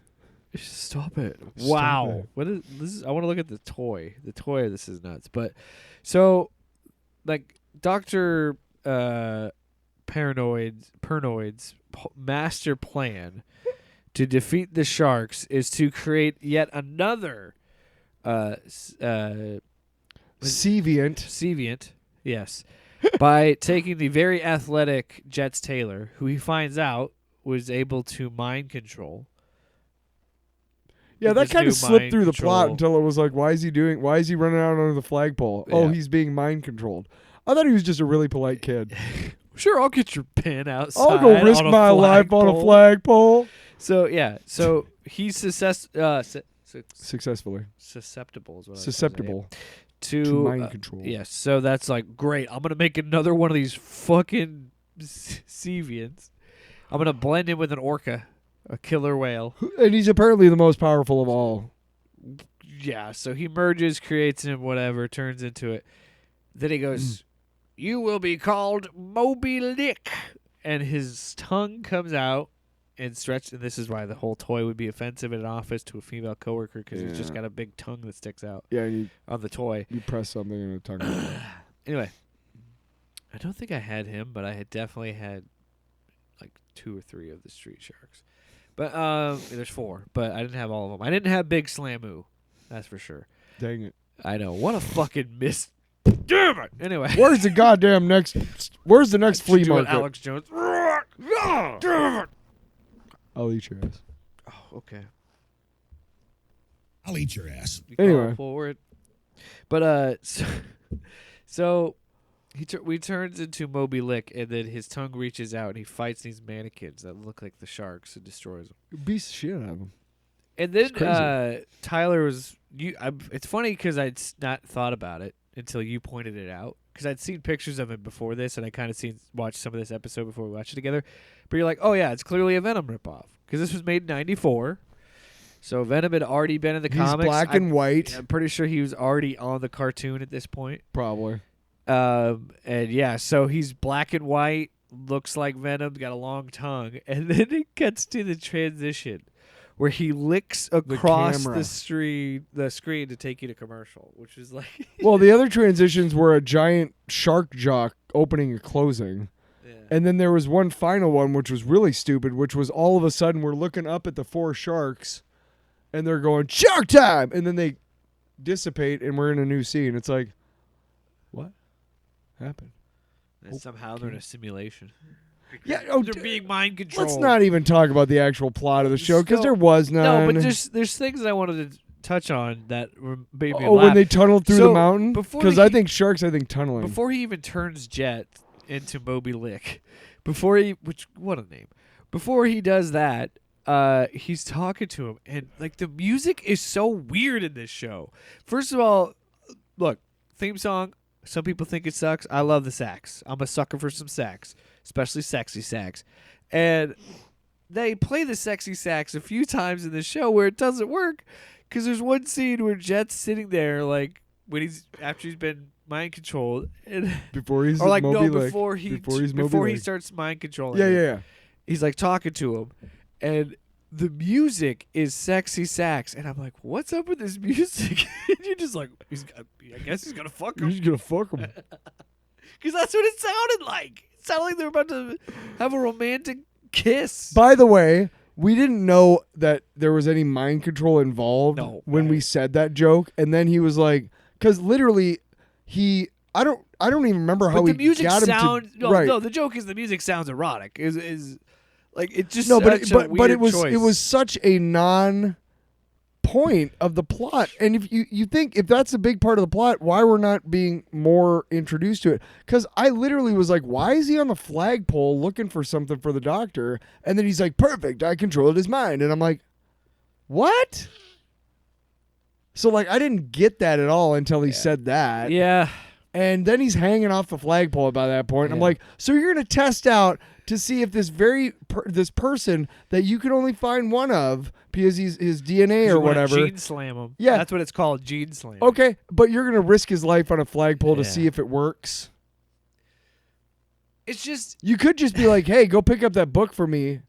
Stop it! Stop Wow, it. what is this? I want to look at the toy. The toy of this is nuts. But so, like Doctor Paranoid's master plan to defeat the sharks is to create yet another Seviant. yes, by taking the very athletic Jets Taylor, who he finds out was able to mind control. Yeah, that Just kind do of slipped mind through the plot control. until it was like, why is he running out under the flagpole? Oh, Yeah. he's being mind controlled. I thought he was just a really polite kid. Sure, I'll get your pen outside. I'll go risk on a my life on a flagpole. flagpole. So yeah, so he's susceptible Successfully. is what I was gonna say. Susceptible to to mind control. Yes, so that's like great. I'm gonna make another one of these fucking Sevians. I'm gonna blend in with an orca, a killer whale. And he's apparently the most powerful of all. Yeah, so he merges, creates him, whatever, turns into it. Then he goes, "You will be called Moby Lick," and his tongue comes out and stretched. And this is why the whole toy would be offensive in an office to a female coworker because he's just Yeah. got a big tongue that sticks out Yeah, and on the toy. you press something in a tongue. Anyway, I don't think I had him, but I had definitely had like 2 or 3 of the street sharks. But there's 4, but I didn't have all of them. I didn't have Big Slamoo, that's for sure. Dang it. I know. What a fucking miss. Damn it. Anyway. Where's the goddamn next? Where's the next flea Do it, market? Alex Jones. Damn it. I'll eat your ass. Oh, okay. I'll eat your ass. You call Anyway. forward. But so he turns into Moby Lick, and then his tongue reaches out, and he fights these mannequins that look like the sharks and destroys them. Beats the shit out of him. And then It's crazy. Tyler was it's funny because I'd not thought about it until you pointed it out, because I'd seen pictures of him before this, and I kind of watched some of this episode before we watched it together. But you're like, oh yeah, it's clearly a Venom ripoff because this was made in '94, so Venom had already been in the He's comics. black and white. I'm pretty sure he was already on the cartoon at this point. Probably. And yeah, so he's black and white, looks like Venom, got a long tongue, and then it gets to the transition where he licks across camera. the screen to take you to commercial, which is like Well, the other transitions were a giant shark jock opening and closing. yeah. And then there was one final one, which was really stupid, which was all of a sudden we're looking up at the 4 sharks, and they're going, shark time! And then they dissipate, and we're in a new scene. It's like, what happened? And somehow they're in a simulation. Yeah, They're being mind controlled. Let's not even talk about the actual plot of the show, because there was none. No, but there's things that I wanted to touch on that made me Oh, laugh. when they tunneled through So, the mountain? before Because he- I think sharks, tunneling. Before he even turns Jet into Moby Lick, what a name. Before he does that, he's talking to him, and like the music is so weird in this show. First of all, look, theme song. Some people think it sucks. I love the sax. I'm a sucker for some sax, especially sexy sax. And they play the sexy sax a few times in the show where it doesn't work, because there's one scene where Jet's sitting there like after he's been mind controlled, and Before he's or like Moby no Lick. before he Before he's before Moby he Lick. starts mind controlling. Yeah, him. yeah, yeah. He's like talking to him, and the music is sexy sax, and I'm like, what's up with this music? And you're just like, I guess he's gonna fuck You're him, just going to fuck him. because that's what it sounded like. It sounded like they were about to have a romantic kiss. By the way, we didn't know that there was any mind control involved No. when we said that joke. And then he was like, because literally I don't even remember how But the he music got him sounds to right. no. The joke is the music sounds erotic. Is like it just No, such a but weird it was choice. such a point of the plot. And if you think if that's a big part of the plot, why we're not being more introduced to it? Because I literally was like, why is he on the flagpole looking for something for the doctor? And then he's like, perfect, I controlled his mind. And I'm like, what? So like I didn't get that at all until he said that. Yeah. And then he's hanging off the flagpole by that point. Yeah. I'm like, so you're going to test out to see if this this person that you can only find one of because he's his DNA or You wanna whatever. Gene slam him. Yeah. That's what it's called, gene slam. Okay, but you're going to risk his life on a flagpole to Yeah. see if it works. It's just You could just be like, hey, go pick up that book for me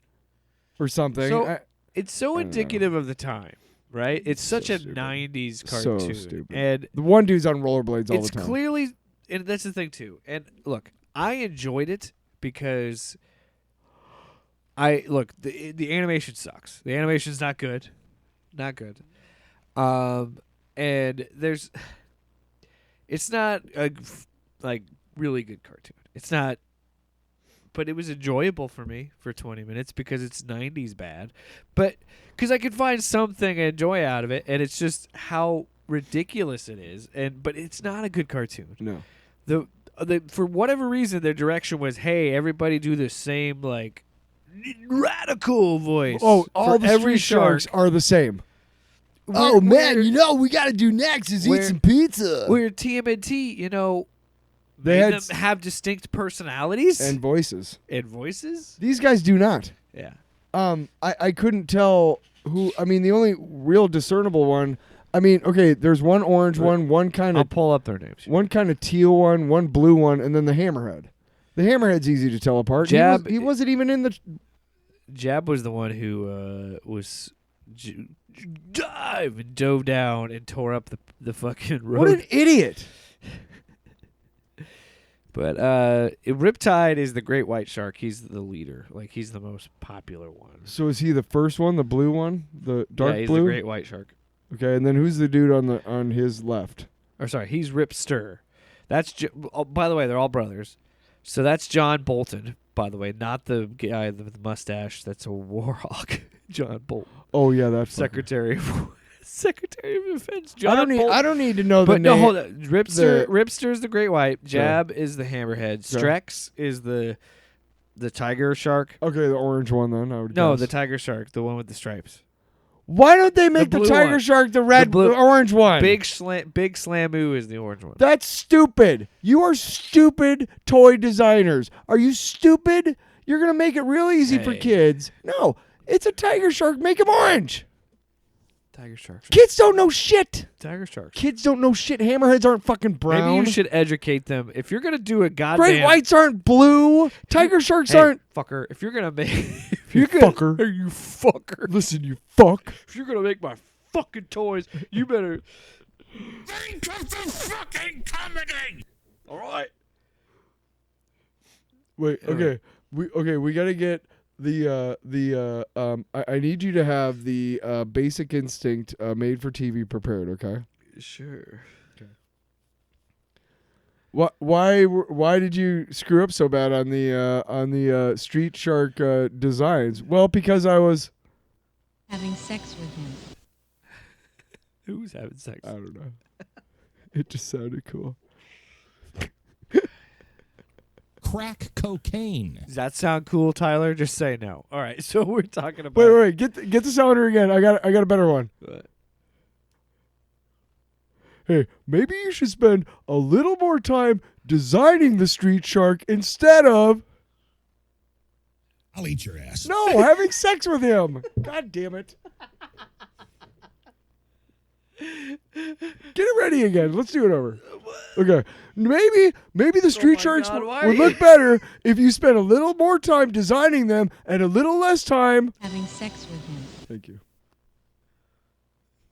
or something. so it's so indicative of the time, right? It's such a stupid. 90s So cartoon. stupid. And The one dude's on rollerblades all it's the time. clearly, and that's the thing too. And look, I enjoyed it because the animation sucks. The animation's not good, and it's not a like really good cartoon. It's not, but it was enjoyable for me for 20 minutes because it's 90s bad, but because I could find something I enjoy out of it, and it's just how ridiculous it is. But it's not a good cartoon. No. The for whatever reason, their direction was, hey, everybody do the same like radical voice. Oh, for all the every street sharks shark. are the same. Where- we got to do next is where- pizza. Where TMNT, They made had them have distinct personalities and voices. and voices. These guys do not. Yeah. I couldn't tell who. I mean, the only real discernible one. I mean, okay, there's one orange one kind I'll of pull up their names. one kind of teal one blue one, and then the hammerhead. The hammerhead's easy to tell apart. Jab- He wasn't even in the. Jab was the one who dove down and tore up the fucking road. What an idiot! But Riptide is the great white shark. He's the leader. Like, he's the most popular one. So is he the first one, the blue one, the dark yeah, he's blue? the great white shark. Okay, and then who's the dude on his left? Or sorry, he's Ripster. That's by the way, they're all brothers. So that's John Bolton, by the way, not the guy with the mustache. That's a Warhawk. John Bolton, Oh yeah, that's Secretary of Defense. John I don't need to know the But name. no, hold on. Ripster is the great white. Jab is the hammerhead. Yeah. Strex is the tiger shark. Okay, the orange one then. I would No, guess. the tiger shark, the one with the stripes. Why don't they make the blue tiger one. shark the red, blue- the orange one? Big Slamoo is the orange one. That's stupid. You are stupid toy designers. Are you stupid? You're gonna make it real easy for Hey. kids. No, it's a tiger shark. Make him orange. Tiger sharks. Kids don't know shit. Tiger sharks. Kids don't know shit. Hammerheads aren't fucking brown. Maybe you should educate them. If you're gonna do a goddamn Great whites aren't blue. Tiger sharks Hey, aren't. fucker. If you're gonna make, if You you're gonna, fucker. Hey, you fucker. Listen, you fuck. If you're gonna make my fucking toys, you better. Think of the fucking comedy! All right. Wait. Okay. We gotta get the I need you to have the Basic Instinct made for TV prepared. Okay. Sure. Why did you screw up so bad on the Street Shark designs? Well, because I was Having sex with him. Who's having sex? I don't know. It just sounded cool. Crack cocaine. Does that sound cool, Tyler? Just say no. All right. So we're talking about. Wait. Get the sounder again. I got a better one. Hey, maybe you should spend a little more time designing the Street Shark instead of I'll eat your ass. having sex with him. God damn it. Get it ready again. Let's do it over. Okay. Maybe the Street Sharks God, why would are look better if you spent a little more time designing them and a little less time. Having sex with him. Thank you.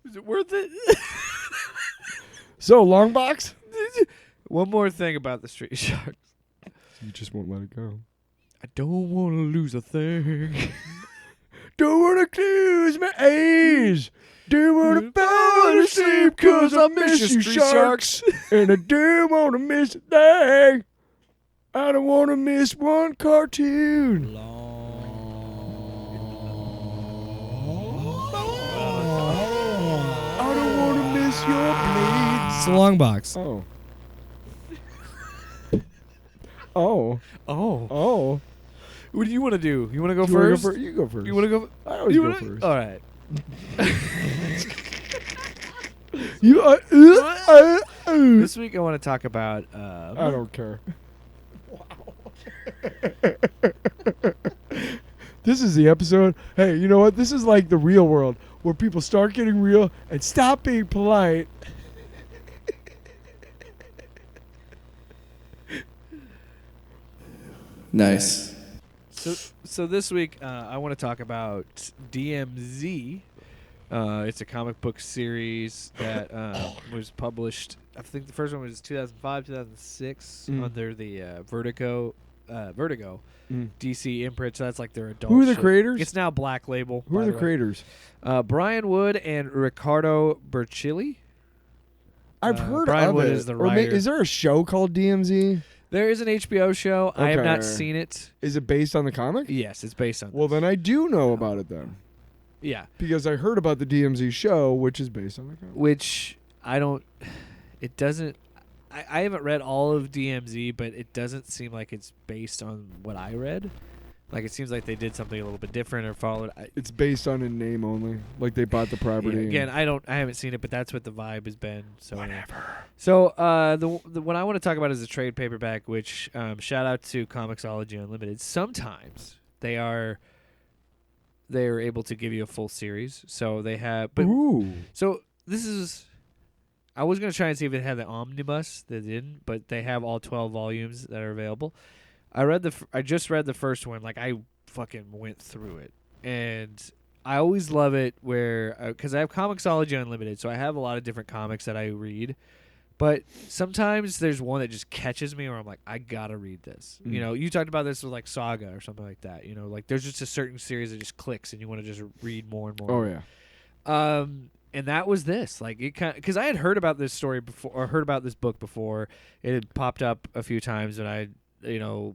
Is it worth it? So, long box? One more thing about the Street Sharks. You just won't let it go. I don't want to lose a thing. Don't wanna close my eyes. Don't wanna fall asleep 'cause I miss you, sharks. And I don't wanna miss a thing. I don't wanna miss one cartoon. I don't wanna miss your bleeds. It's a long box. Oh. Oh. Oh. What do you want to do? You want to go Do you wanna first? You go first. You want to go? I always you go wanna- first. All right. You are. This week I want to talk about. I don't care. This is the episode. Hey, you know what? This is like the real world where people start getting real and stop being polite. Nice. So this week I want to talk about DMZ. It's a comic book series that was published. I think the first one was 2005, 2006 under the Vertigo DC imprint. So that's like their adult. Who are the shit. creators? It's now Black Label. Who by are the way. creators? Brian Wood and Riccardo Bercilli. I've heard Brian of Wood it. is the Or writer. is there a show called DMZ? There is an HBO show. I have not Okay. seen it. Is it based on the comic? Yes, it's based on. Well, this. then I do know about it then. Yeah, Because I heard about the DMZ show, which is based on the comic. which I don't. It doesn't. I haven't read all of DMZ, but it doesn't seem like it's based on what I read. Like it seems like they did something a little bit different or followed. It's based on a name only. Like they bought the property. Again, I haven't seen it, but that's what the vibe has been. So whatever. So the what I want to talk about is the trade paperback, which shout out to Comixology Unlimited. Sometimes they're able to give you a full series. So they have, but Ooh. so this is. I was gonna try and see if it had the omnibus. They didn't, but they have all 12 volumes that are available. I just read the first one. Like I fucking went through it, and I always love it where because I have Comixology Unlimited, so I have a lot of different comics that I read. But sometimes there's one that just catches me, where I'm like, I gotta read this. You know, you talked about this with like Saga or something like that. You know, like there's just a certain series that just clicks, and you want to just read more and more. Oh yeah. And that was this. Like it kind because I had heard about this story before, or heard about this book before. It had popped up a few times when I, go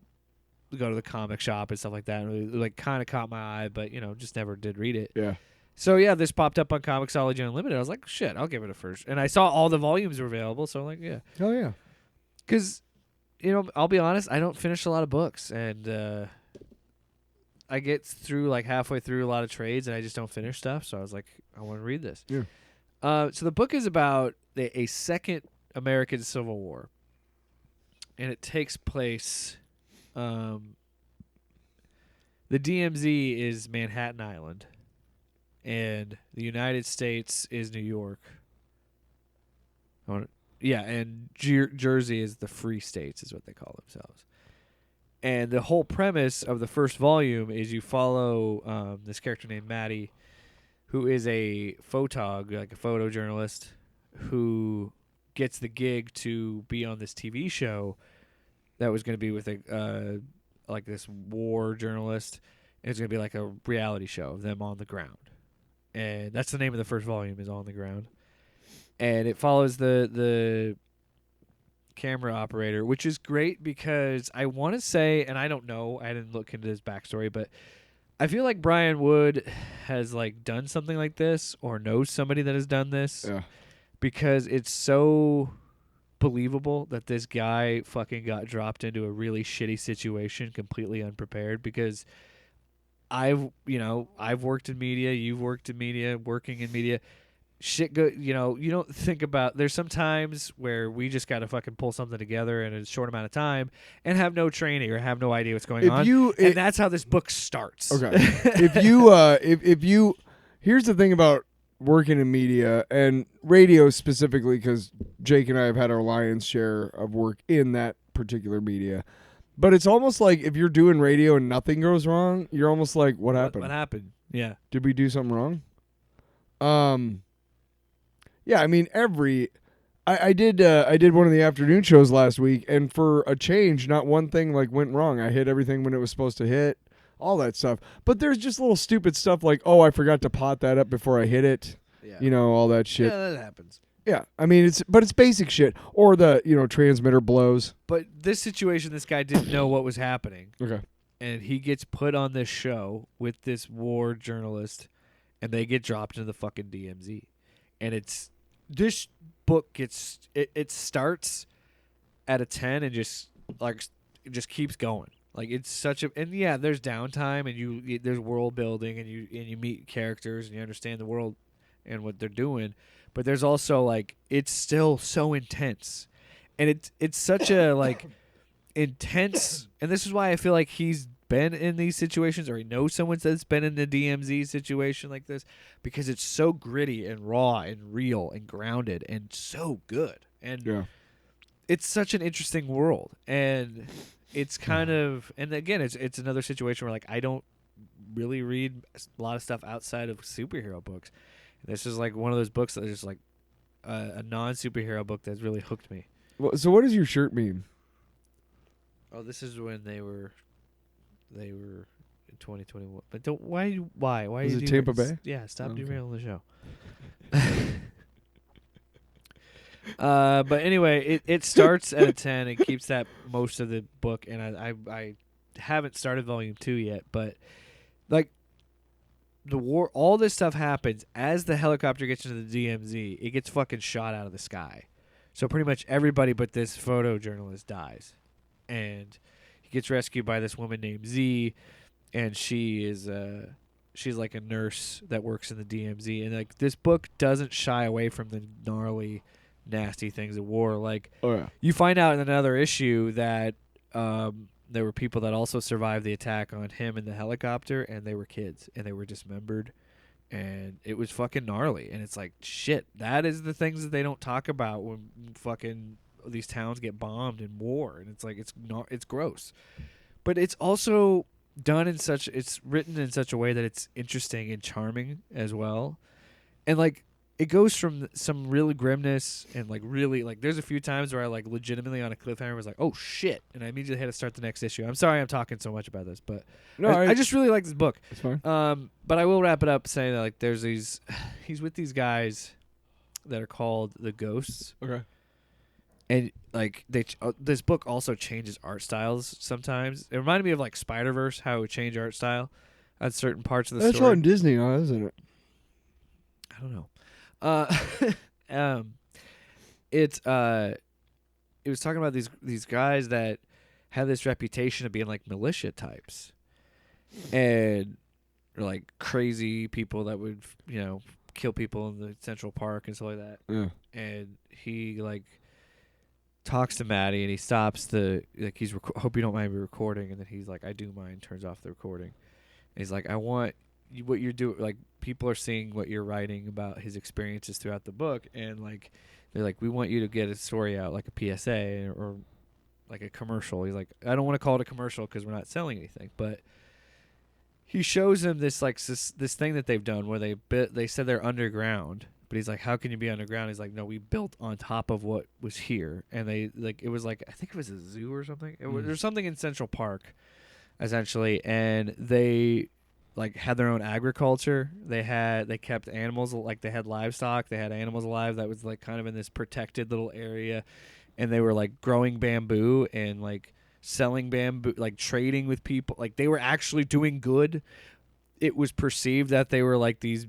to the comic shop and stuff like that. And it, like kind of caught my eye, but just never did read it. Yeah. So yeah, this popped up on Comixology Unlimited. I was like, shit, I'll give it a first. And I saw all the volumes were available, so I'm like, yeah. Oh yeah. Because, I'll be honest, I don't finish a lot of books, and I get through like halfway through a lot of trades, and I just don't finish stuff. So I was like, I want to read this. Yeah. So the book is about a second American Civil War, and it takes place. The DMZ is Manhattan Island, and the United States is New York. And Jersey is the Free States, is what they call themselves. And the whole premise of the first volume is you follow this character named Maddie, who is a photog, like a photojournalist, who gets the gig to be on this TV show that was going to be with like this war journalist. And it's going to be like a reality show of them on the ground. And that's the name of the first volume, is On the Ground. And it follows the camera operator, which is great because I want to say, and I don't know, I didn't look into his backstory, but I feel like Brian Wood has like done something like this or knows somebody that has done this. Yeah. Because it's so believable that this guy fucking got dropped into a really shitty situation completely unprepared, because I've worked in media, you've worked in media, working in media. Shit go, you don't think about, there's some times where we just got to fucking pull something together in a short amount of time and have no training or have no idea what's going on. And that's how this book starts. Okay. if you here's the thing about working in media and radio specifically, because Jake and I have had our lion's share of work in that particular media. But it's almost like if you're doing radio and nothing goes wrong, you're almost like, what happened? What happened? Yeah. Did we do something wrong? Yeah, I mean, I did one of the afternoon shows last week, and for a change, not one thing like went wrong. I hit everything when it was supposed to hit. all that stuff. But there's just little stupid stuff like, oh, I forgot to pot that up before I hit it. Yeah. You know, all that shit. Yeah, that happens. Yeah, I mean it's basic shit. Or the transmitter blows. But this situation, this guy didn't know what was happening, Okay. and he gets put on this show with this war journalist, and they get dropped into the fucking DMZ, and this book gets it starts at a 10 and just keeps going. Like it's such a and yeah, there's downtime and there's world building and you meet characters and you understand the world and what they're doing. But there's also like it's still so intense, and it's such a like intense. And this is why I feel like he's been in these situations, or he knows someone that's been in the DMZ situation like this, because it's so gritty and raw and real and grounded and so good. And it's such an interesting world, and it's kind of and again it's another situation where like I don't really read a lot of stuff outside of superhero books. This is like one of those books that is just like a non-superhero book that's really hooked me. Well, so what does your shirt mean? Oh, this is when they were in 2021. But don't why Was you it do Tampa this? Bay? Yeah, stop Okay. derailing the show. But anyway, it starts at a 10 and keeps that most of the book, and I haven't started volume 2 yet, but like the war, all this stuff happens as the helicopter gets into the DMZ. It gets fucking shot out of the sky. So pretty much everybody but this photojournalist dies. And he gets rescued by this woman named Z, and she's like a nurse that works in the DMZ. And like this book doesn't shy away from the gnarly, nasty things of war. Like you find out in another issue that there were people that also survived the attack on him in the helicopter, and they were kids, and they were dismembered, and it was fucking gnarly. And it's like, shit, that is the things that they don't talk about when fucking these towns get bombed in war. And it's like, it's gross. But it's also it's written in such a way that it's interesting and charming as well. And like, it goes from some really grimness and like really like there's a few times where I like legitimately on a cliffhanger was like, oh shit, and I immediately had to start the next issue. I'm sorry I'm talking so much about this, but I just really like this book. It's fine. But I will wrap it up saying that like there's he's with these guys that are called the Ghosts. Okay. And like this book also changes art styles sometimes. It reminded me of like Spider-Verse, how it would change art style at certain parts of the That's story. on Disney now, isn't it? I don't know. It was talking about these guys that have this reputation of being like militia types, and like crazy people that would kill people in the Central Park and stuff like that. Yeah. And he like talks to Maddie, and he stops he's hope you don't mind me recording, and then he's like, I do mind. Turns off the recording. And he's like, I want what you're doing, like people are seeing what you're writing about his experiences throughout the book, and like they're like, we want you to get a story out, like a PSA or like a commercial. He's like, I don't want to call it a commercial because we're not selling anything, but he shows him this like this thing that they've done where they said they're underground, but he's like, how can you be underground? He's like, no, we built on top of what was here, and they like it was like I think it was a zoo or something. There's something in Central Park, essentially, and they like had their own agriculture. They kept animals, like they had livestock, they had animals alive that was like kind of in this protected little area, and they were like growing bamboo and like selling bamboo, like trading with people. Like they were actually doing good. It was perceived that they were like these,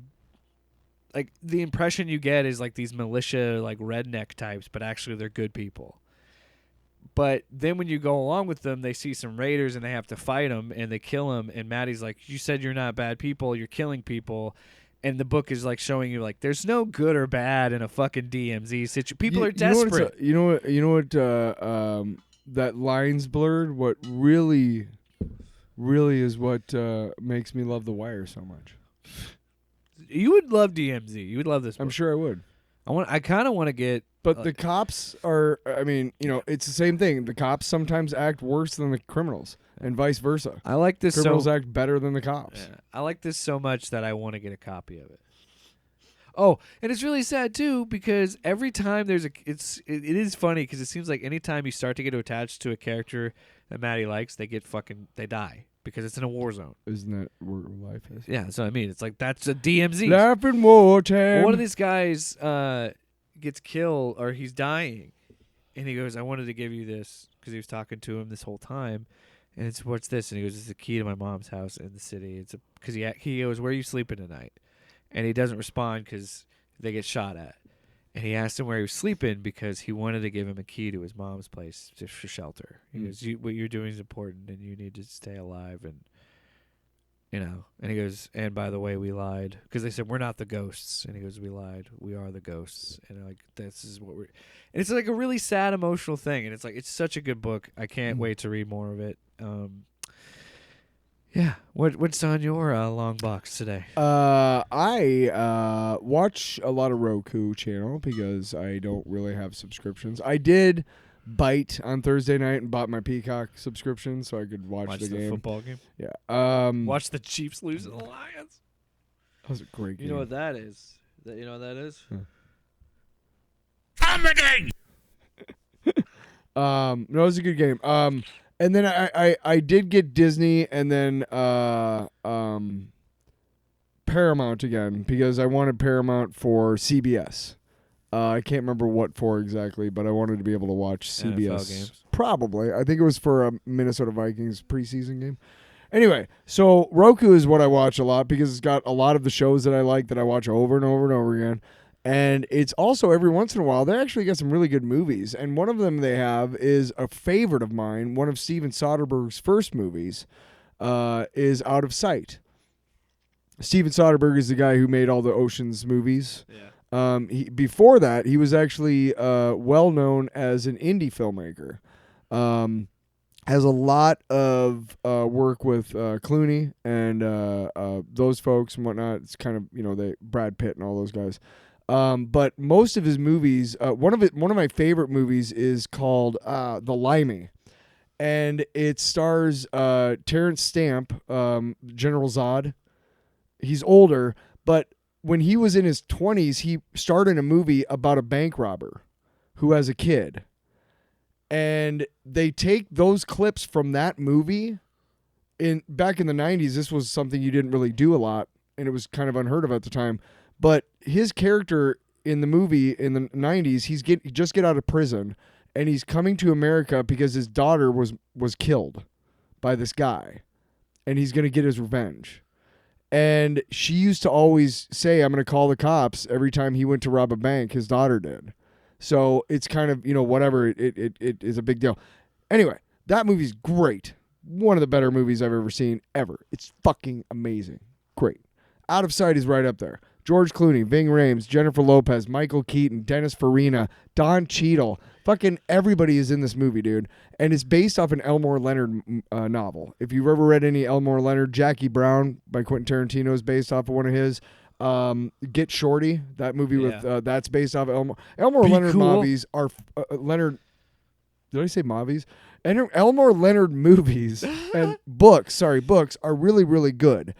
like the impression you get is like these militia, like redneck types, but actually they're good people. But then when you go along with them, they see some raiders and they have to fight them, and they kill them. And Maddie's like, you said you're not bad people. You're killing people. And the book is like showing you like there's no good or bad in a fucking DMZ situation. People are desperate. You know what? That line's blurred. What really is what makes me love The Wire so much. You would love DMZ. You would love this book. I'm sure I would. I kind of want to get. But the cops are, I mean, it's the same thing. The cops sometimes act worse than the criminals, and vice versa. I like this. Criminals act better than the cops. Yeah, I like this so much that I want to get a copy of it. Oh, and it's really sad too because every time it is funny because it seems like anytime you start to get attached to a character that Maddie likes, they die. because it's in a war zone. Isn't that where life is? Yeah, that's what I mean. It's like that's a DMZ. Life in wartime. Well, one of these guys gets killed or he's dying, and he goes, "I wanted to give you this," because he was talking to him this whole time. And it's, "What's this?" And he goes, "It's the key to my mom's house in the city." It's because he goes, "Where are you sleeping tonight?" And he doesn't respond because they get shot at. And he asked him where he was sleeping because he wanted to give him a key to his mom's place just for shelter. He goes, "What you're doing is important, and you need to stay alive." And and he goes, "And by the way, we lied," because they said, "We're not the ghosts." And he goes, "We lied. We are the ghosts." And they're like, "This is what we're." And it's like a really sad, emotional thing. And it's like, it's such a good book. I can't wait to read more of it. Yeah. What's on your long box today? I watch a lot of Roku channel because I don't really have subscriptions. I did bite on Thursday night and bought my Peacock subscription so I could watch the game. Football game. Yeah. Watch the Chiefs lose to the Lions. That was a great game. You know what that is? You know what that is? No, it was a good game. And then I did get Disney and then Paramount again because I wanted Paramount for CBS. I can't remember what for exactly, but I wanted to be able to watch CBS. NFL games. Probably. I think it was for a Minnesota Vikings preseason game. Anyway, so Roku is what I watch a lot because it's got a lot of the shows that I like that I watch over and over and over again. And it's also every once in a while, they actually get some really good movies. And one of them they have is a favorite of mine. One of Steven Soderbergh's first movies is Out of Sight. Steven Soderbergh is the guy who made all the Ocean's movies. Yeah. Before that, he was actually well known as an indie filmmaker. Has a lot of work with Clooney and those folks and whatnot. It's kind of Brad Pitt and all those guys. But most of his movies, one of my favorite movies is called The Limey, and it stars Terrence Stamp, General Zod. He's older, but when he was in his 20s, he starred in a movie about a bank robber who has a kid. And they take those clips from that movie. Back in the 90s, this was something you didn't really do a lot, and it was kind of unheard of at the time. But his character in the movie in the 90s, he just get out of prison, and he's coming to America because his daughter was killed by this guy, and he's going to get his revenge. And she used to always say, "I'm going to call the cops," every time he went to rob a bank. His daughter did. So it's kind of, whatever, it is a big deal. Anyway, that movie's great. One of the better movies I've ever seen, ever. It's fucking amazing. Great. Out of Sight is right up there. George Clooney, Ving Rhames, Jennifer Lopez, Michael Keaton, Dennis Farina, Don Cheadle. Fucking everybody is in this movie, dude. And it's based off an Elmore Leonard novel. If you've ever read any Elmore Leonard, Jackie Brown by Quentin Tarantino is based off of one of his. Get Shorty, that movie with that's based off of Elmore Leonard movies are Leonard. Did I say movies? And Elmore Leonard movies and books are really, really good.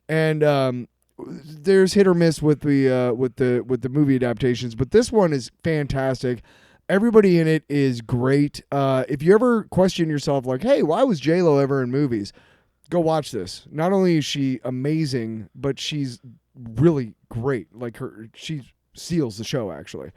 And there's hit or miss with the movie adaptations, but this one is fantastic. Everybody in it is great. If you ever question yourself, like, hey, why was J-Lo ever in movies? Go watch this. Not only is she amazing, but she's really great. Like she steals the show actually,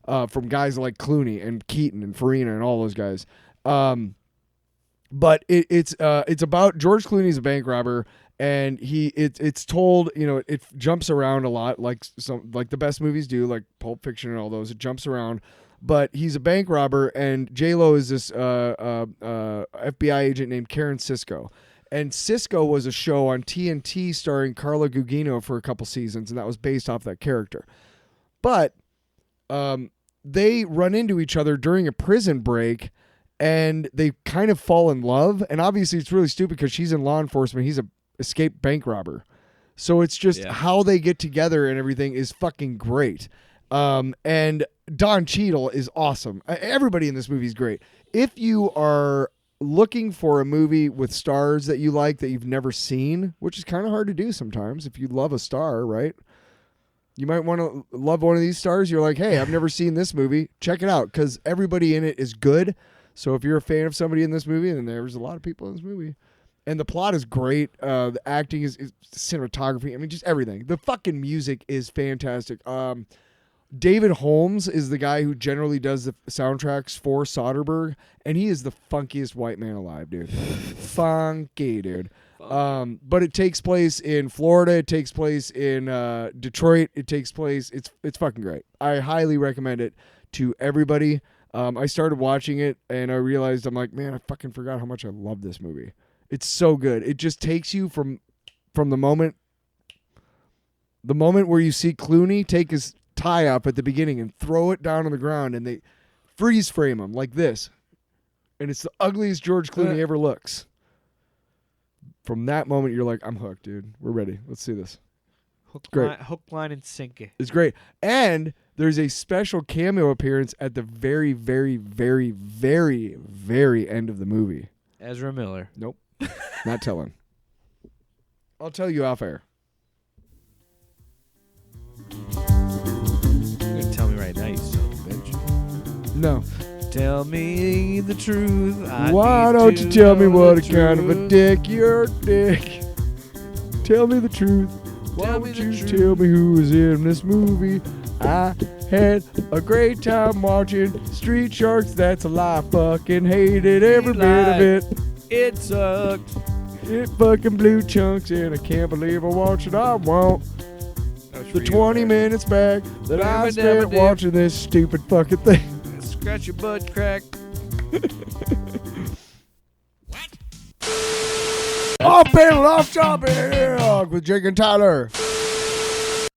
from guys like Clooney and Keaton and Farina and all those guys. But it's about George Clooney's a bank robber. And it's told, it jumps around a lot, like the best movies do, like Pulp Fiction and all those. It jumps around, but he's a bank robber, and J-Lo is this FBI agent named Karen Sisco. And Cisco was a show on TNT starring Carla Gugino for a couple seasons, and that was based off that character. But they run into each other during a prison break, and they kind of fall in love. And obviously, it's really stupid because she's in law enforcement. He's a escaped bank robber. So it's just how they get together and everything is fucking great. And Don Cheadle is awesome. Everybody in this movie is great. If you are looking for a movie with stars that you like that you've never seen, which is kind of hard to do sometimes if you love a star, right? You might want to love one of these stars. You're like, hey, I've never seen this movie. Check it out because everybody in it is good. So if you're a fan of somebody in this movie, and there's a lot of people in this movie, And the plot is great. The acting is cinematography. I mean, just everything. The fucking music is fantastic. David Holmes is the guy who generally does the soundtracks for Soderbergh, and he is the funkiest white man alive, dude. Funky, dude. But it takes place in Florida. It takes place in Detroit. It takes place. It's fucking great. I highly recommend it to everybody. I started watching it, and I realized I'm like, man, I fucking forgot how much I love this movie. It's so good. It just takes you from the moment where you see Clooney take his tie up at the beginning and throw it down on the ground, and they freeze frame him like this, and it's the ugliest George Clooney ever looks. From that moment, you're like, I'm hooked, dude. We're ready. Let's see this. Hook, line, and sinker. It's great. And there's a special cameo appearance at the very, very, very, very, very end of the movie. Ezra Miller. Nope. Not telling. I'll tell you off air. You're going to tell me right now, you son of a bitch. No. Tell me the truth. Why don't you tell me what kind of a dick you're a dick? Tell me the truth. Why don't you tell me who was in this movie? I had a great time watching Street Sharks. That's a lie. Fucking hated every bit of it. It sucked. It fucking blew chunks, and I can't believe I watched it. I won't. The 20 minutes back that I spent watching this stupid fucking thing. Scratch your butt crack. Off panel, off topic with Jake and Tyler.